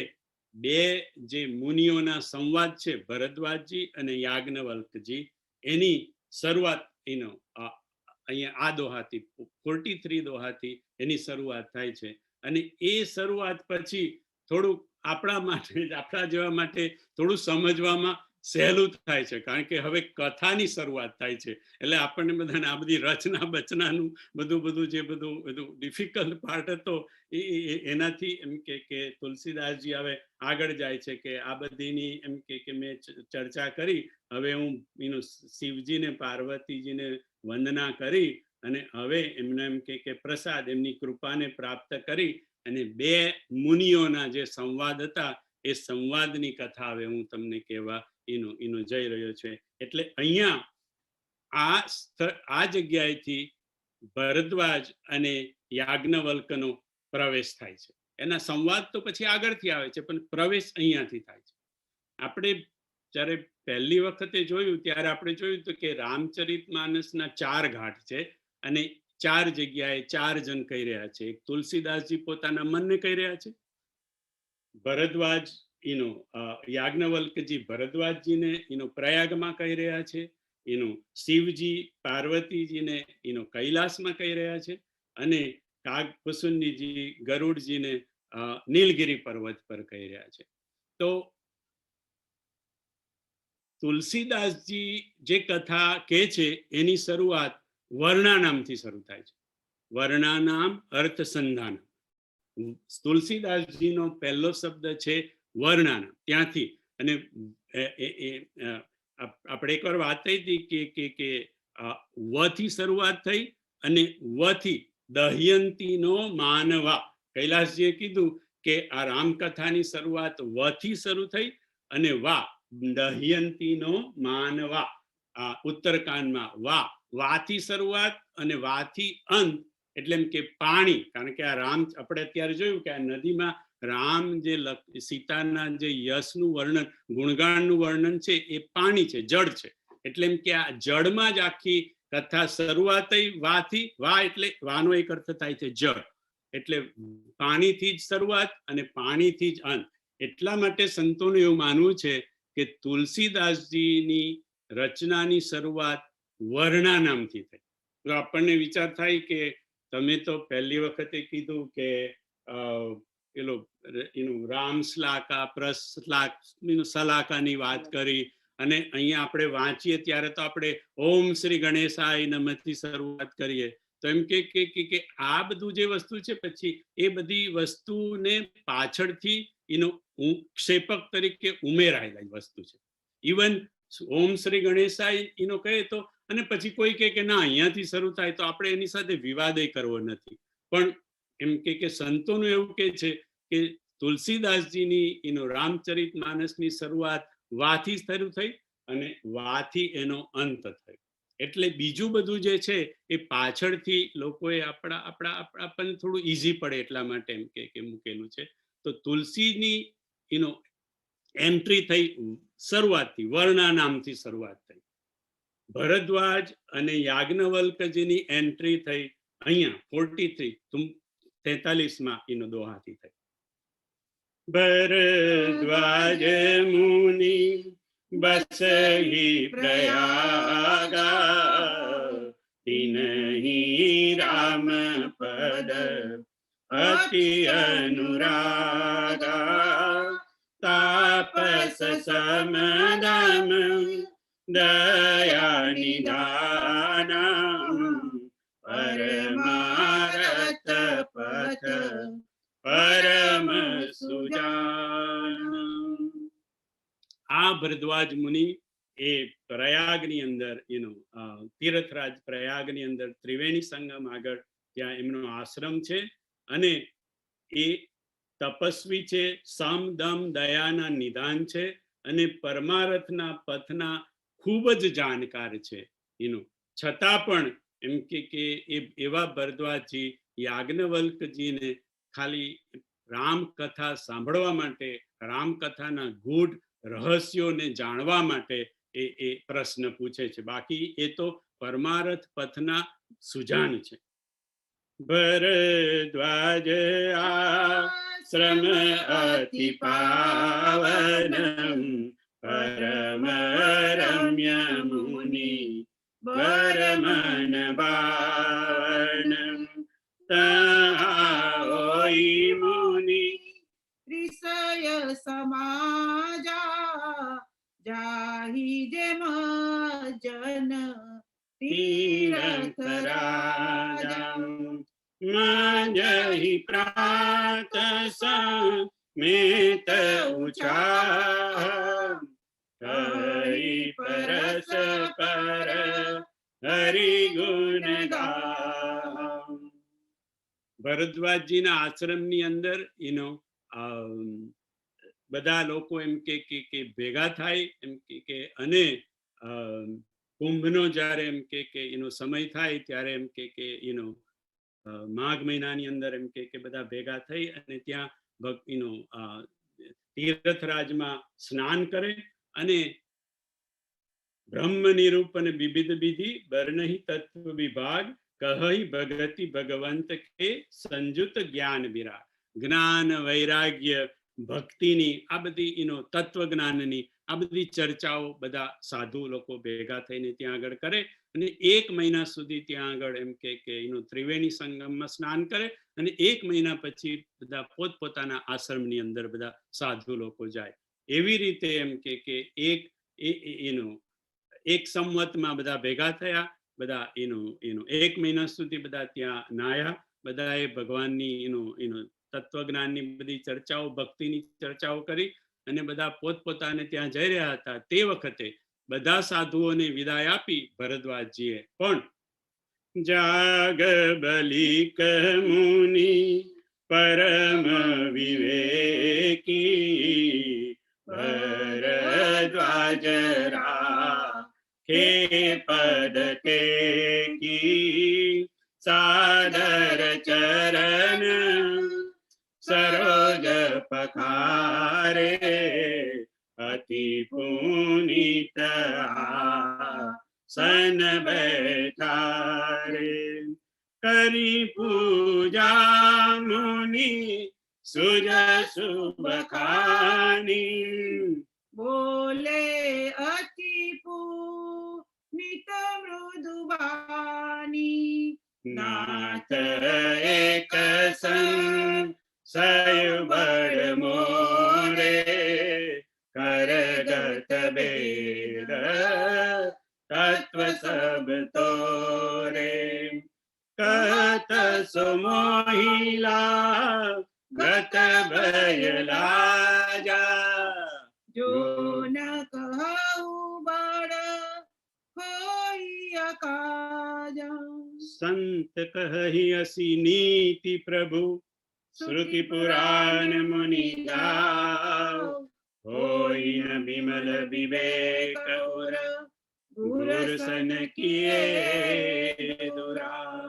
બે જે મુનિઓના સંવાદ છે, ભરદ્વાજજી અને યાજ્ઞવલ્કજી, એની શરૂઆત એનો અહીંયા આ દોહાથી 43 દોહાથી એની શરૂઆત થાય છે. અને એ શરૂઆત પછી થોડુંક આપણા માટે, આપણા જેવા માટે થોડું સમજવામાં સહેલું થાય છે, કારણ કે હવે કથાની શરૂઆત થાય છે. એટલે આપણને બધાને આ બધી રચના બચનાનું બધું જે બધું ડિફિકલ્ટ પાર્ટ હતો એનાથી એમ કે તુલસીદાસજી હવે આગળ જાય છે કે આ બધીની એમ કે મેં ચર્ચા કરી, હવે હું એનું શિવજીને પાર્વતીજીને વંદના કરી અને હવે એમને એમ કે પ્રસાદ, એમની કૃપાને પ્રાપ્ત કરી અને બે મુનિઓના જે સંવાદ હતા એ સંવાદની કથા હવે હું તમને કહેવા એનો જઈ રહ્યો છે. એટલે અહીંયા આ જગ્યાએથી ભરદ્વાજ અને યાજ્ઞવલ્કનો પ્રવેશ થાય છે. એના સંવાદ તો પછી આગળથી આવે છે, પણ પ્રવેશ અહીંયાથી થાય છે. આપણે જ્યારે પહેલી વખતે જોયું ત્યારે આપણે જોયું કે રામચરિતમાનસના 4 ઘાટ છે અને 4 જગ્યાએ 4 જણ કહી રહ્યા છે. એક તુલસીદાસજી પોતાના મનને કહી રહ્યા છે, ભરદ્વાજ યાજ્ઞવલ્કજી ભરદ્વાજજીને પ્રયાગમાં કહી રહ્યા છે, શિવજી પાર્વતીજીને કૈલાસમાં કહી રહ્યા છે, અને કાગભૂષુંડીજી ગરુડજીને નીલગિરી પર્વત પર કહી રહ્યા છે. તો તુલસીદાસજી જે કથા કહે છે એની શરૂઆત વર્ણાનામથી શરૂ થાય છે. વર્ણાનામ અર્થ સંધાન. તુલસીદાસજીનો પહેલો શબ્દ છે વર્ણાનામ, ત્યાંથી. અને આપણે એકવાર વાત થઈ હતી કે વથી શરૂઆત થઈ અને વથી દહયંતીનો માનવા. કૈલાસજીએ કીધું કે આ રામકથાની શરૂઆત વથી શરૂ થઈ અને વા દહયંતીનો માનવા. ઉત્તરકાંડમાં વાથી શરૂઆત અને વાથી અંત, એટલે એમ કે પાણી. કારણ કે આ રામ, આપણે અત્યારે જોયું કે આ નદીમાં રામ જે સીતાના જે યશનું વર્ણન, ગુણગાનનું વર્ણન છે એ પાણી છે, જળ છે. એટલે એમ કે આ જળમાં જ આખી કથા શરૂઆત થઈ વાથી. વા એટલે વાનો એક અર્થ થાય છે જળ, એટલે પાણીથી જ શરૂઆત અને પાણીથી જ અંત. એટલા માટે સંતોનું એવું માનવું છે કે તુલસીદાસજીની રચનાની શરૂઆત વર્ણાનામથી થઈ. તો આપણને વિચાર થાય કે તમે તો પહેલી વખતે કીધું કે રામ શ્લાકા પ્રશ્લાક સલાકાની વાત કરી, અને અહીંયા આપણે વાંચીએ ત્યારે તો આપણે ઓમ શ્રી ગણેશાય નમઃથી શરૂઆત કરીએ. તો એમ કે આ બધું જે વસ્તુ છે પછી એ બધી વસ્તુને પાછળથી ક્ષેપક તરીકે ઉમેરાયેલી વસ્તુ છે. ઇવન ઓમ શ્રી ગણેશાય કહે તો, અને પછી કોઈ કે ના અહીંયાથી શરૂ થાય, તો આપણે એની સાથે વિવાદ કરવો નથી. પણ એમ કે સંતોનું એવું કે છે કે તુલસીદાસજીની રામચરિતમાનસની શરૂઆત વાથી શરૂ થઈ અને વાથી એનો અંત થયો. એટલે બીજું બધું જે છે એ પાછળથી લોકોએ આપણને થોડું ઈઝી પડે એટલા માટે એમ કે મૂકેલું છે. તો તુલસીની એન્ટ્રી થઈ શરૂઆતથી, વર્ણાનામથી શરૂઆત થઈ. ભરદ્વાજ અને યાજ્ઞવલ્કજીની એન્ટ્રી થઈ અહીંયા 43માં દોહાથી થઈ. भरद्वाज मुनि बसहि प्रयागा तिन्हि राम पद अति अनुरागा तापस समदम दया निधाना परमारत पथ परम सुजान. આ ભરદ્વાજ મુનિ એ પ્રયાગની અંદર તીર્થરાજ પ્રયાગની અંદર ત્રિવેણી સંગમ આગળ ત્યાં એમનો આશ્રમ છે અને એ તપસ્વી છે, સમ દમ દયાના નિદાન છે અને પરમારથના પથના ખૂબ જ જાણકાર છે. છતાં પણ એમ કે એવા ભરદ્વાજજી યાજ્ઞવલ્કજીને ખાલી રામકથા સાંભળવા માટે, રામકથાના ગૂઢ રહસ્યોને જાણવા માટે એ પ્રશ્ન પૂછે છે. બાકી એ તો પરમારથ પથના સુજાન છે. ભરદ્વાજ આશ્રમ અતિ પાવનમ પરમ રમ્ય મુનિ પરમન ભાવનમ તહોઈ મુનિ ऋषय समाजा जाहि जेम जन तीरथ राजा मजहि प्रात समेत उचाह हरि परस पर हरि गुण गा. ભરદ્વાજજીના આશ્રમની અંદર બધા લોકો એમ કે ભેગા થાય એમ કે અને કુંભનો જ્યારે એમ કે એનો સમય થાય ત્યારે એમ કે માઘ મહિનાની અંદર એમ કે બધા ભેગા થઈ અને ત્યાં તીર્થરાજમાં સ્નાન કરે અને બ્રહ્મ નિરૂપણ વિવિધ વિધિ વર્ણહિ તત્વ વિભાગ કહી ભગતિ ભગવંત કે સંજુત જ્ઞાન વિરાગ. જ્ઞાન, વૈરાગ્ય, ભક્તિની આ બધી તત્વજ્ઞાનની આ બધી ચર્ચાઓ બધા સાધુ લોકો ભેગા થઈને ત્યાં આગળ કરે અને 1 મહિના સુધી ત્યાં આગળ એમ કે ત્રિવેણી સંગમમાં સ્નાન કરે અને 1 મહિના પછી બધા પોતપોતાના આશ્રમની અંદર બધા સાધુ લોકો જાય. એવી રીતે એમ કે એક સંવતમાં બધા ભેગા થયા, બધા 1 મહિના સુધી બધા ત્યાં નાયા, બધાએ ભગવાનની તત્વજ્ઞાનની બધી ચર્ચાઓ, ભક્તિની ચર્ચાઓ કરી અને બધા પોતપોતાને ત્યાં જઈ રહ્યા હતા. તે વખતે બધા સાધુઓને વિદાય આપી ભરદ્વાજજીએ પણ જાગ બલિક મુનિ પરમ વિવેકી ભરદ્વાજ રાખે પદ ટેકી સાદર ચરણ સરોજ પખારે અતિ પુનિત સન બેઠારે કરી પૂજા મુનિ સુજ સુબખાની बोले अति पुनीत मृदुबानी नाथ एक संग सयुबड़ मोरे करगत बेद तत्व सब तोरे कहत सुमोहिला गत भयलाजा जो न कहु बड़ होई अकाजा संत कहि असि नीति प्रभु श्रुति पुराण मुनि गाओ होई न विमल विवेक और गुर सन किए दुराव.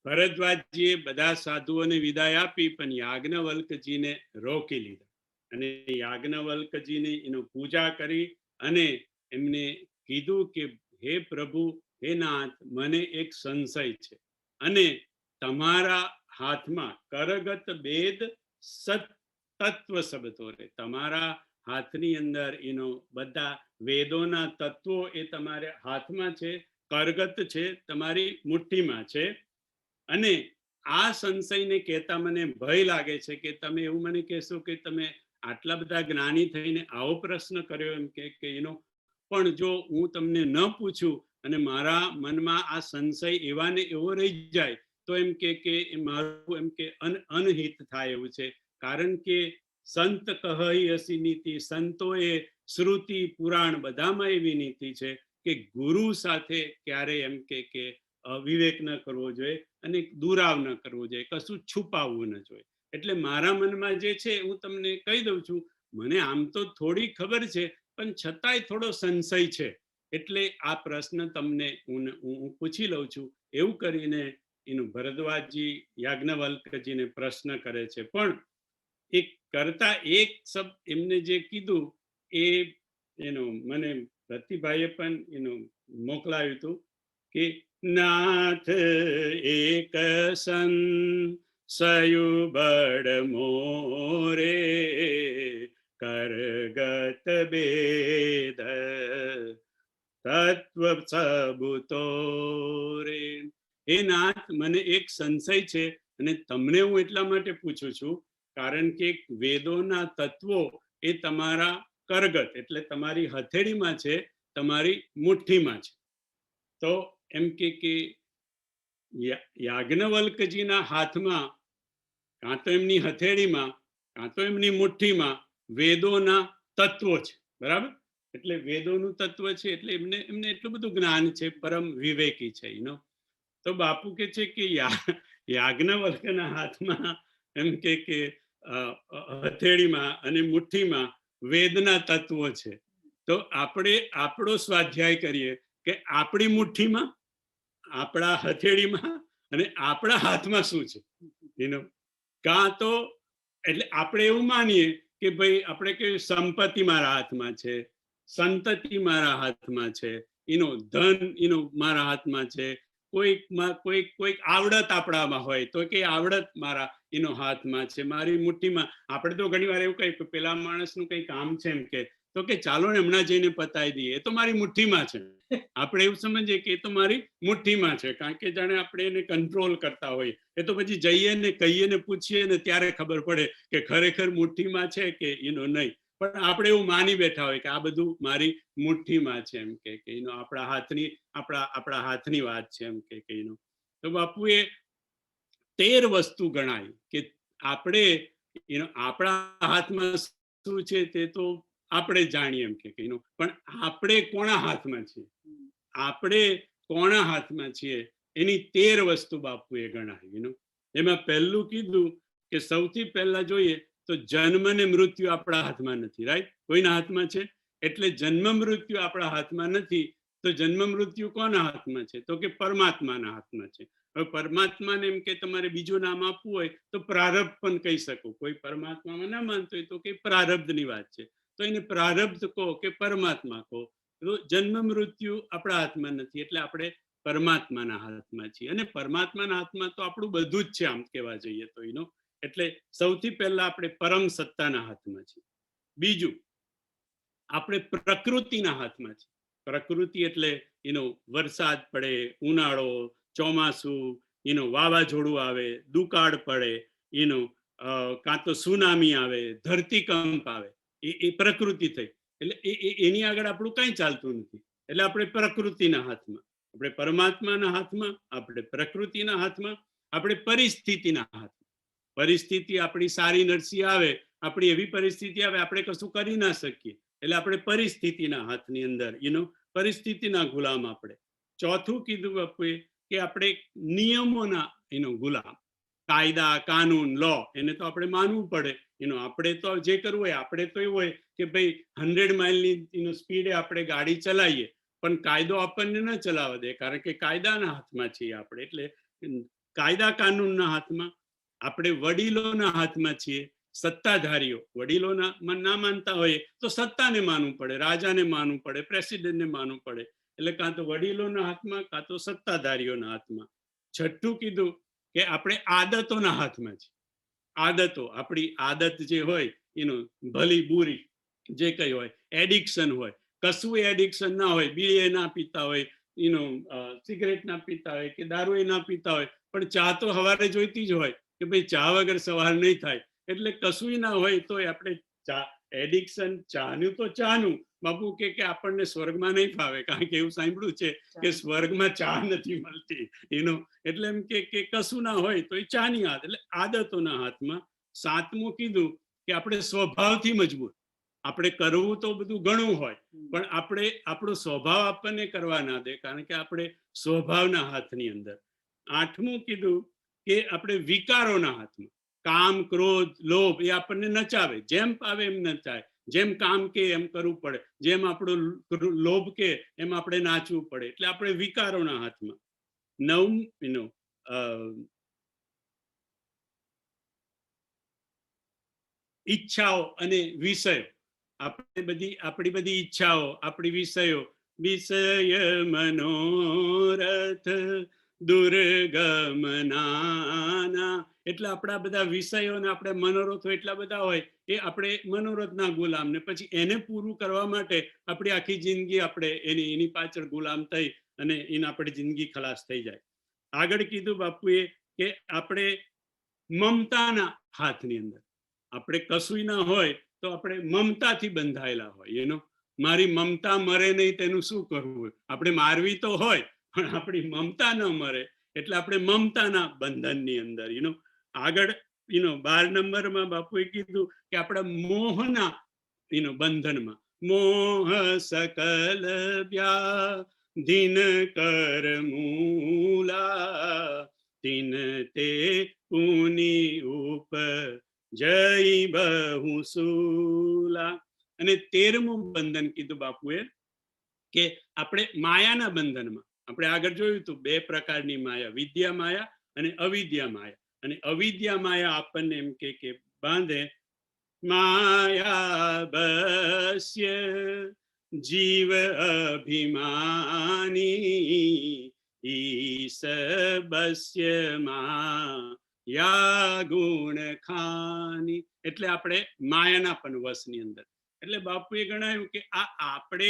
ભરદ્વાજજીએ બધા સાધુઓને વિદાય આપી પણ યાજ્ઞવલ્કજીને રોકી લીધા અને યાજ્ઞવલ્કજીને પૂજા કરી અને એમને કીધું કે હે પ્રભુ, હે નાથ, મને એક સંશય છે અને તમારા હાથમાં કરગત બેદ સત તત્વ સબતો રે, તમારા હાથની અંદર બધા વેદોના તત્વો એ તમારે હાથમાં છે, કરગત છે, તમારી મુઠ્ઠીમાં છે. અને આ સંશયને કહેતા મને ભય લાગે છે કે તમે એવું મને કહેશો કે તમે આટલા બધા જ્ઞાની થઈને આવો પ્રશ્ન કર્યો, એમ કે પણ જો હું તમને ન પૂછું અને મારા મનમાં આ સંશય એવા ને એવો રહી જાય તો એમ કે મારું એમ કે અનહિત થાય એવું છે. કારણ કે સંત કહી હસી નીતિ, સંતોએ શ્રુતિ પુરાણ બધામાં એવી નીતિ છે કે ગુરુ સાથે ક્યારે એમ કે વિવેક ન કરવો જોઈએ અને દુરાવ ન કરવો જોઈએ, કશું છુપાવવું ન જોઈએ. એટલે મારા મનમાં જે છે હું તમને કહી દઉં છું, મને આમ તો થોડી ખબર છે પણ છતાંય થોડો સંશય છે, એટલે આ પ્રશ્ન તમને હું પૂછી લઉં છું. એવું કરીને ભરદ્વાજજી યાજ્ઞવલ્કજીને પ્રશ્ન કરે છે. પણ એક કરતા એક શબ્દ એમને જે કીધું એ મને રતિભાઈએ પણ મોકલાવ્યું હતું કે નાથ એક સંશયું મોરે કરગત બેદ તત્વ સબુતો રે. હે નાથ, મને એક સંશય છે અને તમને હું એટલા માટે પૂછું છું કારણ કે વેદોના તત્વો એ તમારા કરગત એટલે તમારી હથેળીમાં છે, તમારી મુઠ્ઠીમાં છે. તો એમ કે યાજ્ઞવલ્કજીના હાથમાં કાં તો એમની હથેળીમાં કાં તો એમની મુઠ્ઠીમાં વેદોના તત્વો છે, બરાબર? એટલે વેદોનું તત્વ છે એટલે એમને એટલું બધું જ્ઞાન છે, પરમ વિવેકી છે. તો બાપુ કે છે કે યાજ્ઞવલ્કના હાથમાં એમ કે હથેળીમાં અને મુઠ્ઠીમાં વેદના તત્વો છે. તો આપણે આપણો સ્વાધ્યાય કરીએ કે આપણી મુઠ્ઠીમાં, આપણા હથેળીમાં અને આપણા હાથમાં શું છે. કાં તો એટલે આપણે એવું માનીએ કે ભાઈ આપણે કે સંપત્તિ મારા હાથમાં છે, સંતતિ મારા હાથમાં છે, ધન મારા હાથમાં છે, કોઈક આવડત આપણામાં હોય તો કે આવડત મારા હાથમાં છે, મારી મુઠ્ઠીમાં. આપણે તો ઘણી વાર એવું કહી પેલા માણસનું કઈ કામ છે એમ કે તો કે ચાલો ને હમણાં જઈને પતાવી દઈએ, એ તો મારી મુઠ્ઠીમાં છે. આપણે એવું સમજીએ કે એ તો મારી મુઠ્ઠીમાં છે, કારણ કે જાણે આપણે એને કંટ્રોલ કરતા હોય. એ તો પછી જઈએ ને કહીએ ને પૂછીએ ને ત્યારે ખબર પડે કે ખરેખર મુઠ્ઠીમાં છે કે નહીં. પણ આપણે એવું માની બેઠા હોય કે આ બધું મારી મુઠ્ઠીમાં છે, એમ કે આપણા હાથની વાત છે એમ કે તો બાપુએ 13 વસ્તુ ગણાય કે આપણે આપણા હાથમાં શું છે તે તો આપણે જાણીએ એમ કે પણ આપણે કોના હાથમાં છીએ, આપણે કોના હાથમાં છીએ એની 13 વસ્તુ બાપુએ ગણાવી. એમાં પહેલું કીધું કે સૌથી પહેલા જોઈએ તો જન્મ ને મૃત્યુ આપણા હાથમાં નથી, રાઈટ? કોઈના હાથમાં છે? એટલે જન્મ મૃત્યુ આપણા હાથમાં નથી. તો જન્મ મૃત્યુ કોના હાથમાં છે? તો કે પરમાત્માના હાથમાં છે. હવે પરમાત્માને એમ કે તમારે બીજું નામ આપવું હોય તો પ્રારબ્ધ પણ કહી શકો. કોઈ પરમાત્મામાં ના માનતો હોય તો કે પ્રારબ્ધની વાત છે, તો એને પ્રારબ્ધ કહો કે પરમાત્મા કહો. તો જન્મ મૃત્યુ આપણા હાથમાં નથી, એટલે આપણે પરમાત્માના હાથમાં છીએ. અને પરમાત્માના હાથમાં તો આપણું બધું જ છે આમ કહેવા જઈએ તો. એટલે સૌથી પહેલા આપણે પરમ સત્તાના હાથમાં છીએ. બીજું, આપણે પ્રકૃતિના હાથમાં છીએ. પ્રકૃતિ એટલે વરસાદ પડે, ઉનાળો, ચોમાસું, વાવાઝોડું આવે, દુકાળ પડે, કાં તો સુનામી આવે, ધરતીકંપ આવે, એ પ્રકૃતિ થઈ. એટલે એની આગળ આપણું કઈ ચાલતું નથી. એટલે આપણે પ્રકૃતિના હાથમાં, આપણે પરમાત્માના હાથમાં, આપણે પ્રકૃતિના હાથમાં, આપણે પરિસ્થિતિના હાથમાં. પરિસ્થિતિ આપણી સારી નરસી આવે, આપણી એવી પરિસ્થિતિ આવે આપણે કશું કરી ના શકીએ, એટલે આપણે પરિસ્થિતિના હાથની અંદર પરિસ્થિતિના ગુલામ આપણે. ચોથું કીધું બાપુએ કે આપણે નિયમોના ગુલામ. કાયદા, કાનૂન, લો એને તો આપણે માનવું પડે. આપણે તો જે કરવું હોય, આપણે તો એવું હોય કે ભાઈ 100 માઇલની સ્પીડે આપણે ગાડી ચલાવીએ, પણ કાયદો આપણને ન ચલાવવા દે, કારણ કે કાયદાના હાથમાં છીએ આપણે. એટલે કાયદા કાનૂનના હાથમાં. આપણે વડીલોના હાથમાં છીએ, સત્તાધારીઓ. વડીલોના ના માનતા હોય તો સત્તાને માનવું પડે, રાજાને માનવું પડે, પ્રેસિડેન્ટને માનવું પડે. એટલે કાં તો વડીલોના હાથમાં કાં તો સત્તાધારીઓના હાથમાં. છઠ્ઠું કીધું કે આપણે આદતોના હાથમાં છીએ. આદતો, આપણી આદત જે હોય ભલી બુરી જે કઈ હોય, એડિક્શન હોય, કશું એડિક્શન ના હોય, બીડી ના પીતા હોય, સિગરેટ ના પીતા હોય કે દારૂ ના પીતા હોય, પણ ચા તો સવારે જોઈતી જ હોય કે ભાઈ ચા વગર સવાર નહીં થાય, એટલે કશું ના હોય તો આપણે ચા એડિક્શન ચાનું તો ચાનું. બાપુ કે આપણને સ્વર્ગમાં નહીં ફાવે, કારણ કે એવું સાંભળ્યું છે કે સ્વર્ગમાં ચા નથી મળતી, એટલે એમ કે કશું ના હોય તો એ ચાની આદત, એટલે આદતોના હાથમાં. સાતમું કીધું કે આપણે સ્વભાવથી મજબૂત, આપણે કરવું તો બધું ઘણું હોય, પણ આપણે આપણો સ્વભાવ આપણને કરવા ના દે, કારણ કે આપણે સ્વભાવના હાથની અંદર. આઠમું કીધું કે આપણે વિકારોના હાથમાં, કામ, ક્રોધ, લોભ એ આપણને નચાવે, જેમ પાવે એમ નચાય, જેમ કામ કે એમ કરવું પડે, જેમ આપણો લોભ કે એમ આપણે નાચવું પડે, એટલે આપણે વિકારોના હાથમાં. નવમ ઈચ્છાઓ અને વિષયો, આપણી બધી ઈચ્છાઓ, આપણી વિષયો, વિષય મનોરથ દુર્ગમનાના, એટલે આપણા બધા વિષયો ને આપણે મનોરથો એટલા બધા હોય, એ આપણે મનોરથના ગુલામ, ને પછી એને પૂરું કરવા માટે આપણી આખી જિંદગી આપણે એની પાછળ ગુલામ થઈ અને એના આપણી જિંદગી ખલાસ થઈ જાય. આગળ કીધું બાપુએ કે આપણે મમતાના હાથની અંદર, આપણે કશું ના હોય તો આપણે મમતાથી બંધાયેલા હોય, મારી મમતા મરે નહીં તેનું શું કરવું, આપણે મારવી તો હોય પણ આપણી મમતા ન મરે, એટલે આપણે મમતાના બંધનની અંદર. આગળ 12 નંબરમાં બાપુએ કીધું કે આપણા મોહના બંધનમાં, મોહ સકલ વ્યાધિન કર મૂલા તિન તે પુની ઉપ જય બહુ સૂલા. અને 13મું બંધન કીધું બાપુએ કે આપણે માયાના બંધનમાં, આપણે આગળ જોયું હતું 2 પ્રકારની માયા, વિદ્યા માયા અને અવિદ્યા માયા. અને અવિદ્યા માયા આપણને એમ કે બાંધે, માયા બસ્ય જીવ અભિમાની ઈસ બસ્ય માયા ગુણ ખાની, એટલે આપણે માયાના પણ વશની અંદર. એટલે બાપુએ ગણાયું કે આપણે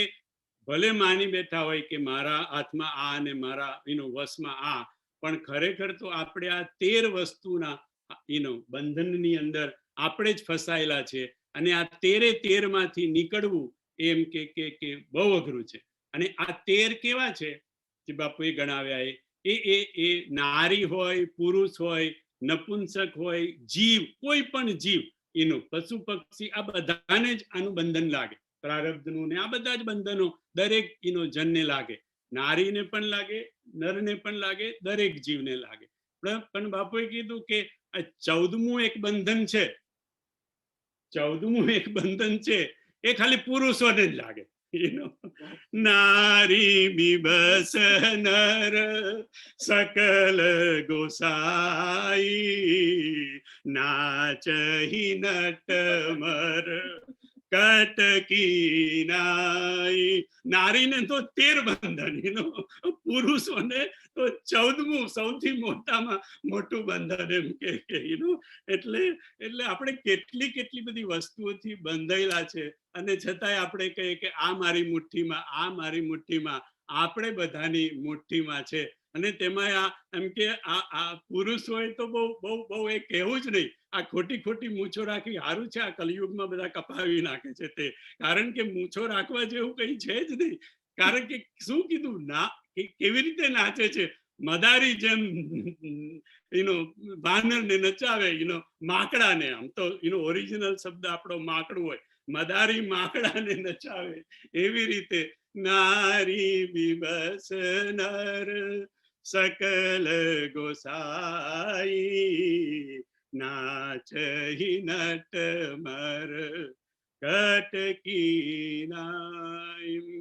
ભલે માની બેઠા હોય કે મારા હાથમાં આ અને મારા વશમાં આ, પણ ખરેખર તો આપણે આ 13 વસ્તુના બંધનની અંદર આપણે જ ફસાયેલા છે, અને આ 13 માંથી નીકળવું એમ કે બહુ અઘરું છે. અને આ 13 કેવા છે જે બાપુએ ગણાવ્યા, એ નારી હોય, પુરુષ હોય, નપુંસક હોય, જીવ, કોઈ પણ જીવ, પશુ પક્ષી, આ બધાને જ આનું બંધન લાગે, પ્રારબ્ધનું ને આ બધા જ બંધનો દરેક જનને લાગે, નારીને પણ લાગે, નરને પણ લાગે, દરેક જીવને લાગે. પણ બાપુએ કીધું કે આ 14મું એક બંધન છે, 14મું એક બંધન છે, એ ખાલી પુરુષોને જ લાગે. નારી બિબસ નર સકલ ગોસાઈ નાચહી નટમર કટકી નાઈ. નારીને તો 13 બંધન, પુરુષોને તો 14મું સૌથી મોટામાં મોટું બંધન એમ કે એટલે આપણે કેટલી બધી વસ્તુઓથી બંધાયેલા છે, અને છતાંય આપણે કહીએ કે આ મારી મુઠ્ઠીમાં, આ મારી મુઠ્ઠીમાં, આપણે બધાની મુઠ્ઠીમાં છે. અને તેમાં એમ કે આ પુરુષ હોય તો બહુ એ કહેવું જ નહીં, આ ખોટી મૂછો રાખી સારું છે, આ કલયુગમાં બધા કપાવી નાખે છે તે, કારણ કે મૂછો રાખવા જેવું કઈ છે જ નહીં. કારણ કે શું કીધું, ના કેવી રીતે નાચે છે, મદારી જેમ વાનરને નચાવે, માકડાને, આમ તો ઓરિજિનલ શબ્દ આપણો માકડું હોય, મદારી માકડાને નચાવે, એવી રીતે નારી બિબસ નર સકલ ગોસાઈ નાચહી નટમર કટકી નાઈ.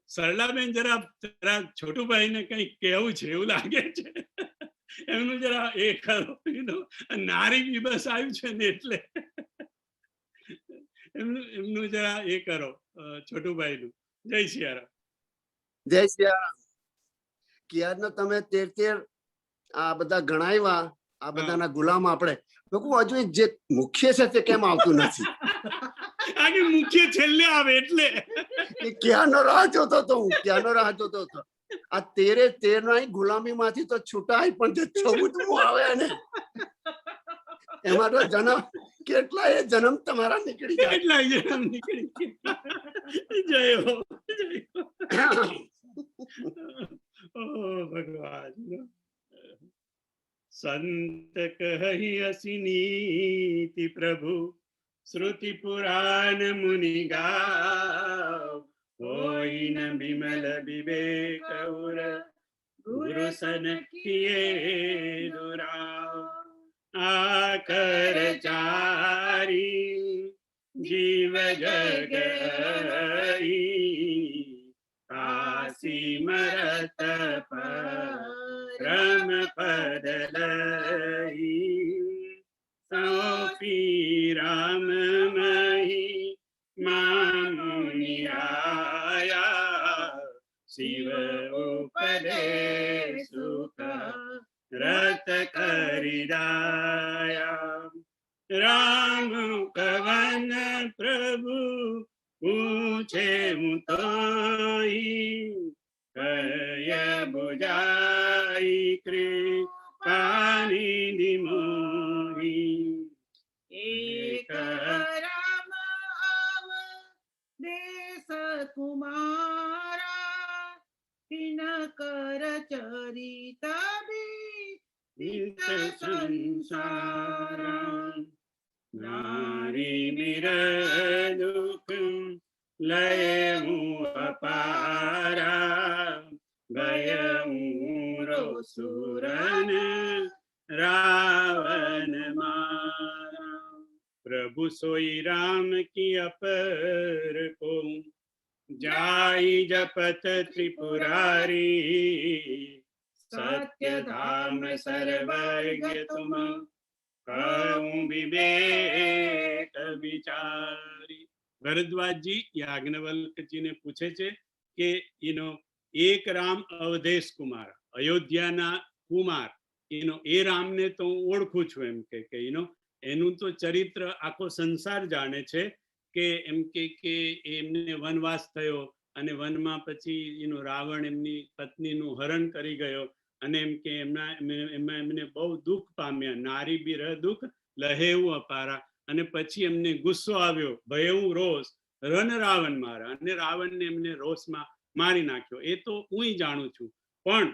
સરલાબેન જરા છોટુભાઈ ને કઈ કેવું છે એવું લાગે છે, એમનું જરા એ ખરો, નારી બિબસ આવ્યું છે ને એટલે એમનું જરા એ કરો, છોટુભાઈ નું. જય સિયારામ. જય સિયારામ. ક્યારના તમે 13 આ બધા ગણાવ્યા આ બધાના ગુલામ આપણે. મેં કહું હજુ એક જે મુખ્ય છે તે કેમ આવતું નથી? આગે મુખ્ય છેલ્લે આવે એટલે એ ક્યાંનો રાહ જોતો હતો હું, ક્યાંનો રાહ જોતો હતો. આ 13 ગુલામી માંથી તો છૂટાય, પણ જે 14મું આવે ને એમાં તો જન્મ કેટલાય જન્મ તમારા નીકળી જાય. કેટલા જન્મ નીકળી જય હો, જય હો. ઓ ભગવાન. સંત કહી અસી નીતિ પ્રભુ, શ્રુતિ પુરાણ મુનિ ગાવ, હોય ન બિમલ વિવેક ઉર, ગુરુ સન કિએ દુરાવ. આકર ચારી જીવ જગ કાશી મરત પરમ પદ લઈ, સોંપી રામ મહી મામુનિ આયા, શિવ ઉપદે સુખ રત કરી દાયા. રામ કવન પ્રભુ પૂછે હું તોઈ, કય બુજાઈ કૃપાનિધિ મોહી. એક રામ દેશ કુમારા, તિન કર ચરિત વિત સંસારા. નારી બિરદુક લય હું અપારા, ગય હું સુરન રાવણ મારા. પ્રભુ સોઈ રામ કી અપર કો, જાઈ જપત ત્રિપુરારી. સત્ય ધામ સર્વજ્ઞ તુમ, કહું વિવેક વિચારી. ભરદ્વાજજી યાજ્ઞવલ્કજીને પૂછે છે કે એક રામ અવધેશ કુમાર, અયોધ્યાના કુમાર, એ રામને તો હું ઓળખું છું. એમ કે એનું તો ચરિત્ર આખો સંસાર જાણે છે કે એમ કે એમને વનવાસ થયો અને વનમાં પછી રાવણ એમની પત્નીનું હરણ કરી ગયો અને એમ કે એમાં એમને બહુ દુઃખ પામ્યા. નારી બિરહ દુઃખ લહેવું અપારા. અને પછી એમને ગુસ્સો આવ્યો, ભયવું રોષ, રન રાવણ મારા, અને રાવણને એમને રોષમાં મારી નાખ્યો. એ તો હું જાણું છું. પણ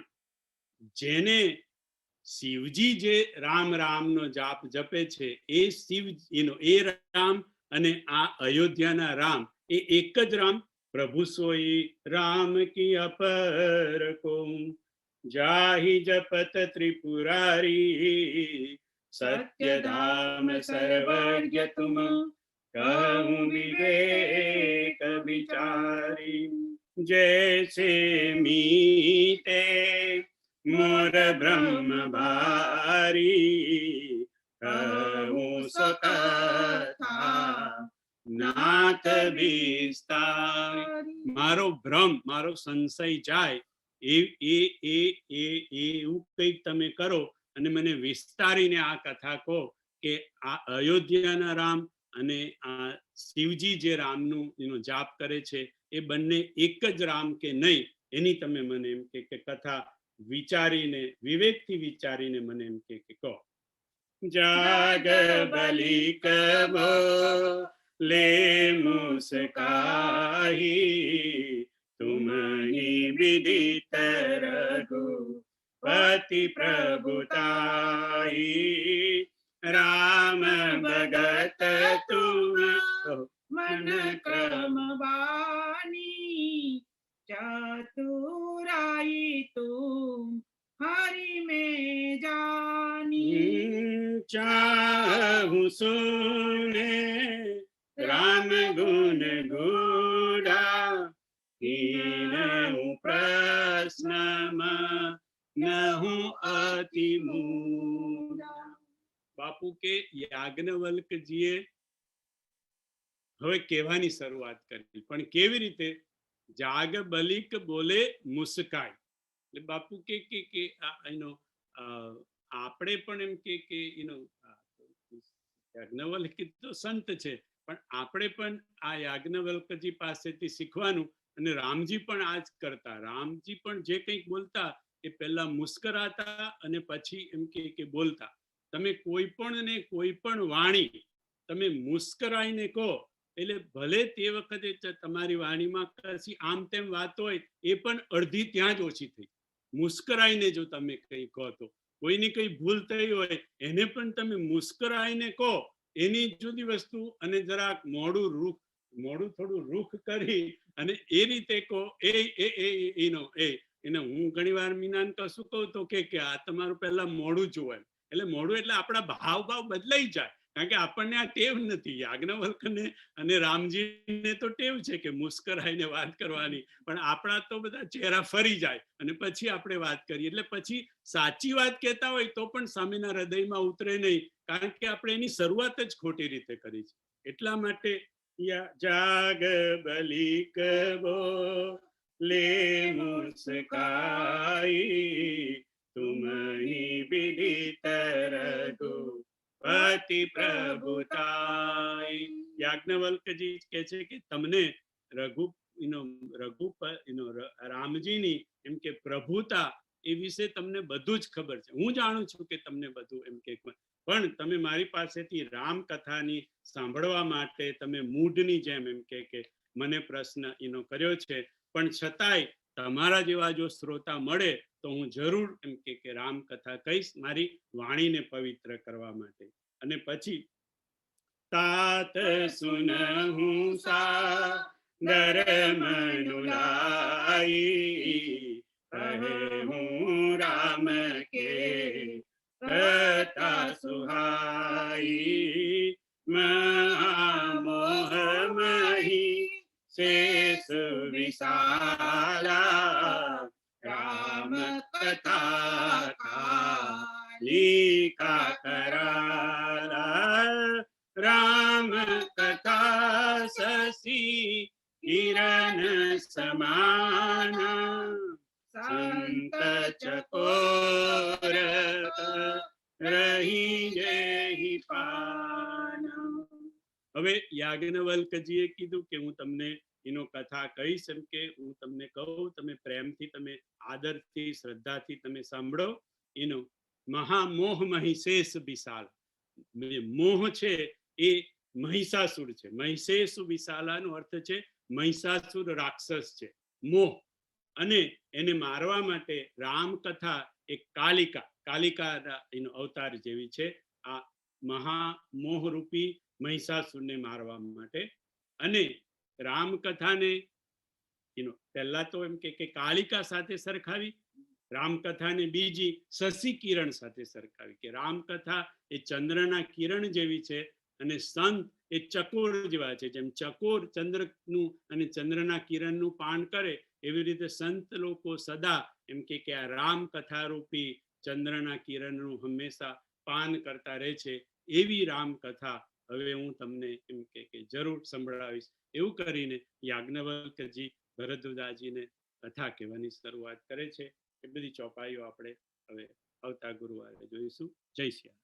જેને શિવજી જે રામ રામનો જાપ જપે છે, એ શિવ એ રામ અને આ અયોધ્યાના રામ એ એક જ રામ. પ્રભુ સોઈ રામ કી અપર કો, જાહી જપત ત્રિપુરારી. સત્ય ધામ સર્વજ્ઞ તુમ, કહું વિવેક વિચારી. જૈસે મીતે મોર બ્રહ્મ ભારી, કહું સકથા નાથ વિસ્તાર. મારો ભ્રમ, મારો સંશય જાય એવું કંઈક તમે કરો અને મને વિસ્તારીને આ કથા કહો કે આ અયોધ્યાના રામ અને આ શિવજી જે રામનું જાપ કરે છે એ બંને એક જ રામ કે નહીં, એની તમે મને એમ કે કથા વિચારીને, વિવેકથી વિચારીને મને એમ કે કહો. જાગ બલિક લે મુસ્કાહી, तुम ही विदित रघुपति प्रभुताई. राम भगत तुम मन क्रम वाणी, चतुराई तुम हरि में जानी. चाहूं सुने राम गुण गुड़ा, પ્રશ્નમાં ન હું અતિ મૂઢા. બાપુ કે યાજ્ઞવલ્કજીએ હવે કહેવાની શરૂઆત કરી, પણ કેવી રીતે? જાગ બલિક બોલે મુસ્કાય. એટલે બાપુ કે આપણે પણ એમ કે યાજ્ઞવલ્ક તો સંત છે, પણ આપણે પણ આ યાજ્ઞવલ્કજી પાસેથી શીખવાનું. અને રામજી પણ આ જ કરતા. રામજી પણ જે કંઈક બોલતા એ પહેલા મુસ્કરાતા અને પછી એમ કે બોલતા. તમે કોઈ પણ ને કોઈ પણ વાણી તમે મુસ્કરાઈને કહો એટલે ભલે તે વખતે તમારી વાણીમાં કશી આમ તેમ વાત હોય એ પણ અડધી ત્યાં જ ઓછી થઈ. મુસ્કરાઈને જો તમે કંઈ કહો તો કોઈની કઈ ભૂલ થઈ હોય એને પણ તમે મુસ્કરાઈને કહો એની જુદી વસ્તુ, અને જરાક મોડું થોડું રૂખ કરી અને એ રીતે કહો એને હું ઘણી વાર મીનાન કશું કહું તો કે આ તમારું પહેલા મોડું જોવાય. એટલે મોડું એટલે આપણા ભાવ બદલાઈ જાય, કારણ કે આપણને આ ટેવ નથી. યાજ્ઞવલ્કને અને રામજીને તો ટેવ છે કે મુસ્કરાઈને વાત કરવાની, પણ આપણા તો બધા ચહેરા ફરી જાય અને પછી આપણે વાત કરીએ. એટલે પછી સાચી વાત કહેતા હોય તો પણ સામેના હૃદયમાં ઉતરે નહીં, કારણ કે આપણે એની શરૂઆત જ ખોટી રીતે કરી છે. એટલા માટે જાગ બલી કબો લે મુસ્કાઈ તુમહી વિદિત રઘુપતિ પ્રભુતાઈ. યાજ્ઞવલ્કજી કહે છે કે તમને રામજીની એમ કે પ્રભુતા એ વિશે તમને બધું જ ખબર છે. હું જાણું છું કે તમને બધું એમ કે, પણ તમે મારી પાસેથી રામ કથાની સાંભળવા માટે તમે મૂઢની જેમ એમ કે મને પ્રશ્ન કર્યો છે, પણ છતાંય તમારા જેવા જો શ્રોતા મળે તો હું જરૂર એમ કે રામ કથા કહીશ, મારી વાણીને પવિત્ર કરવા માટે. અને પછી तात सुनहु सादर मनुलाई कहूँ राम के कथा सुहाई महामोह मही शेष विशाला राम कथा कालिका कराला राम कथा शशि किरण समाना संत चकोर રહી જેહી પાના. હવે યાજ્ઞવલ્કજીએ કીધું કે હું તમને એનો કથા કહીશ, એમ કે હું તમને કહું, તમે પ્રેમથી, તમે આદરથી, શ્રદ્ધાથી તમે સાંભળો. એનો મહામોહ મહિષેશ વિશાલ, મોહ છે એ મહિષાસુર છે. મહિષેશ વિશાલાનો અર્થ છે મહિષાસુર રાક્ષસ છે, મોહ. અને એને મારવા માટે રામકથા એક કાલિકા એનો અવતાર જેવી છે, આ મહામોહરૂપી મહિષાસુરને મારવા માટે. અને રામકથાને પહેલા તો એમ કે કાલિકા સાથે સરખાવી, રામકથાને બીજી શશી કિરણ સાથે સરખાવી, કે રામકથા એ ચંદ્રના કિરણ જેવી છે અને સંત એ ચકોર જેવા છે. જેમ ચકોર ચંદ્રનું અને ચંદ્રના કિરણનું પાન કરે એવી રીતે સંત લોકો સદા એમ કે આ રામકથા રૂપી ચંદ્રના કિરણનું હંમેશા પાન કરતા રહે છે. એવી રામકથા હવે હું તમને એમ કે જરૂર સંભળાવીશ. એવું કરીને યાજ્ઞવલ્કજી ભરદ્વાજીને કથા કહેવાની શરૂઆત કરે છે. એ બધી ચોપાઈઓ આપણે હવે આવતા ગુરુવારે જોઈશું. જય શ્રી રામ.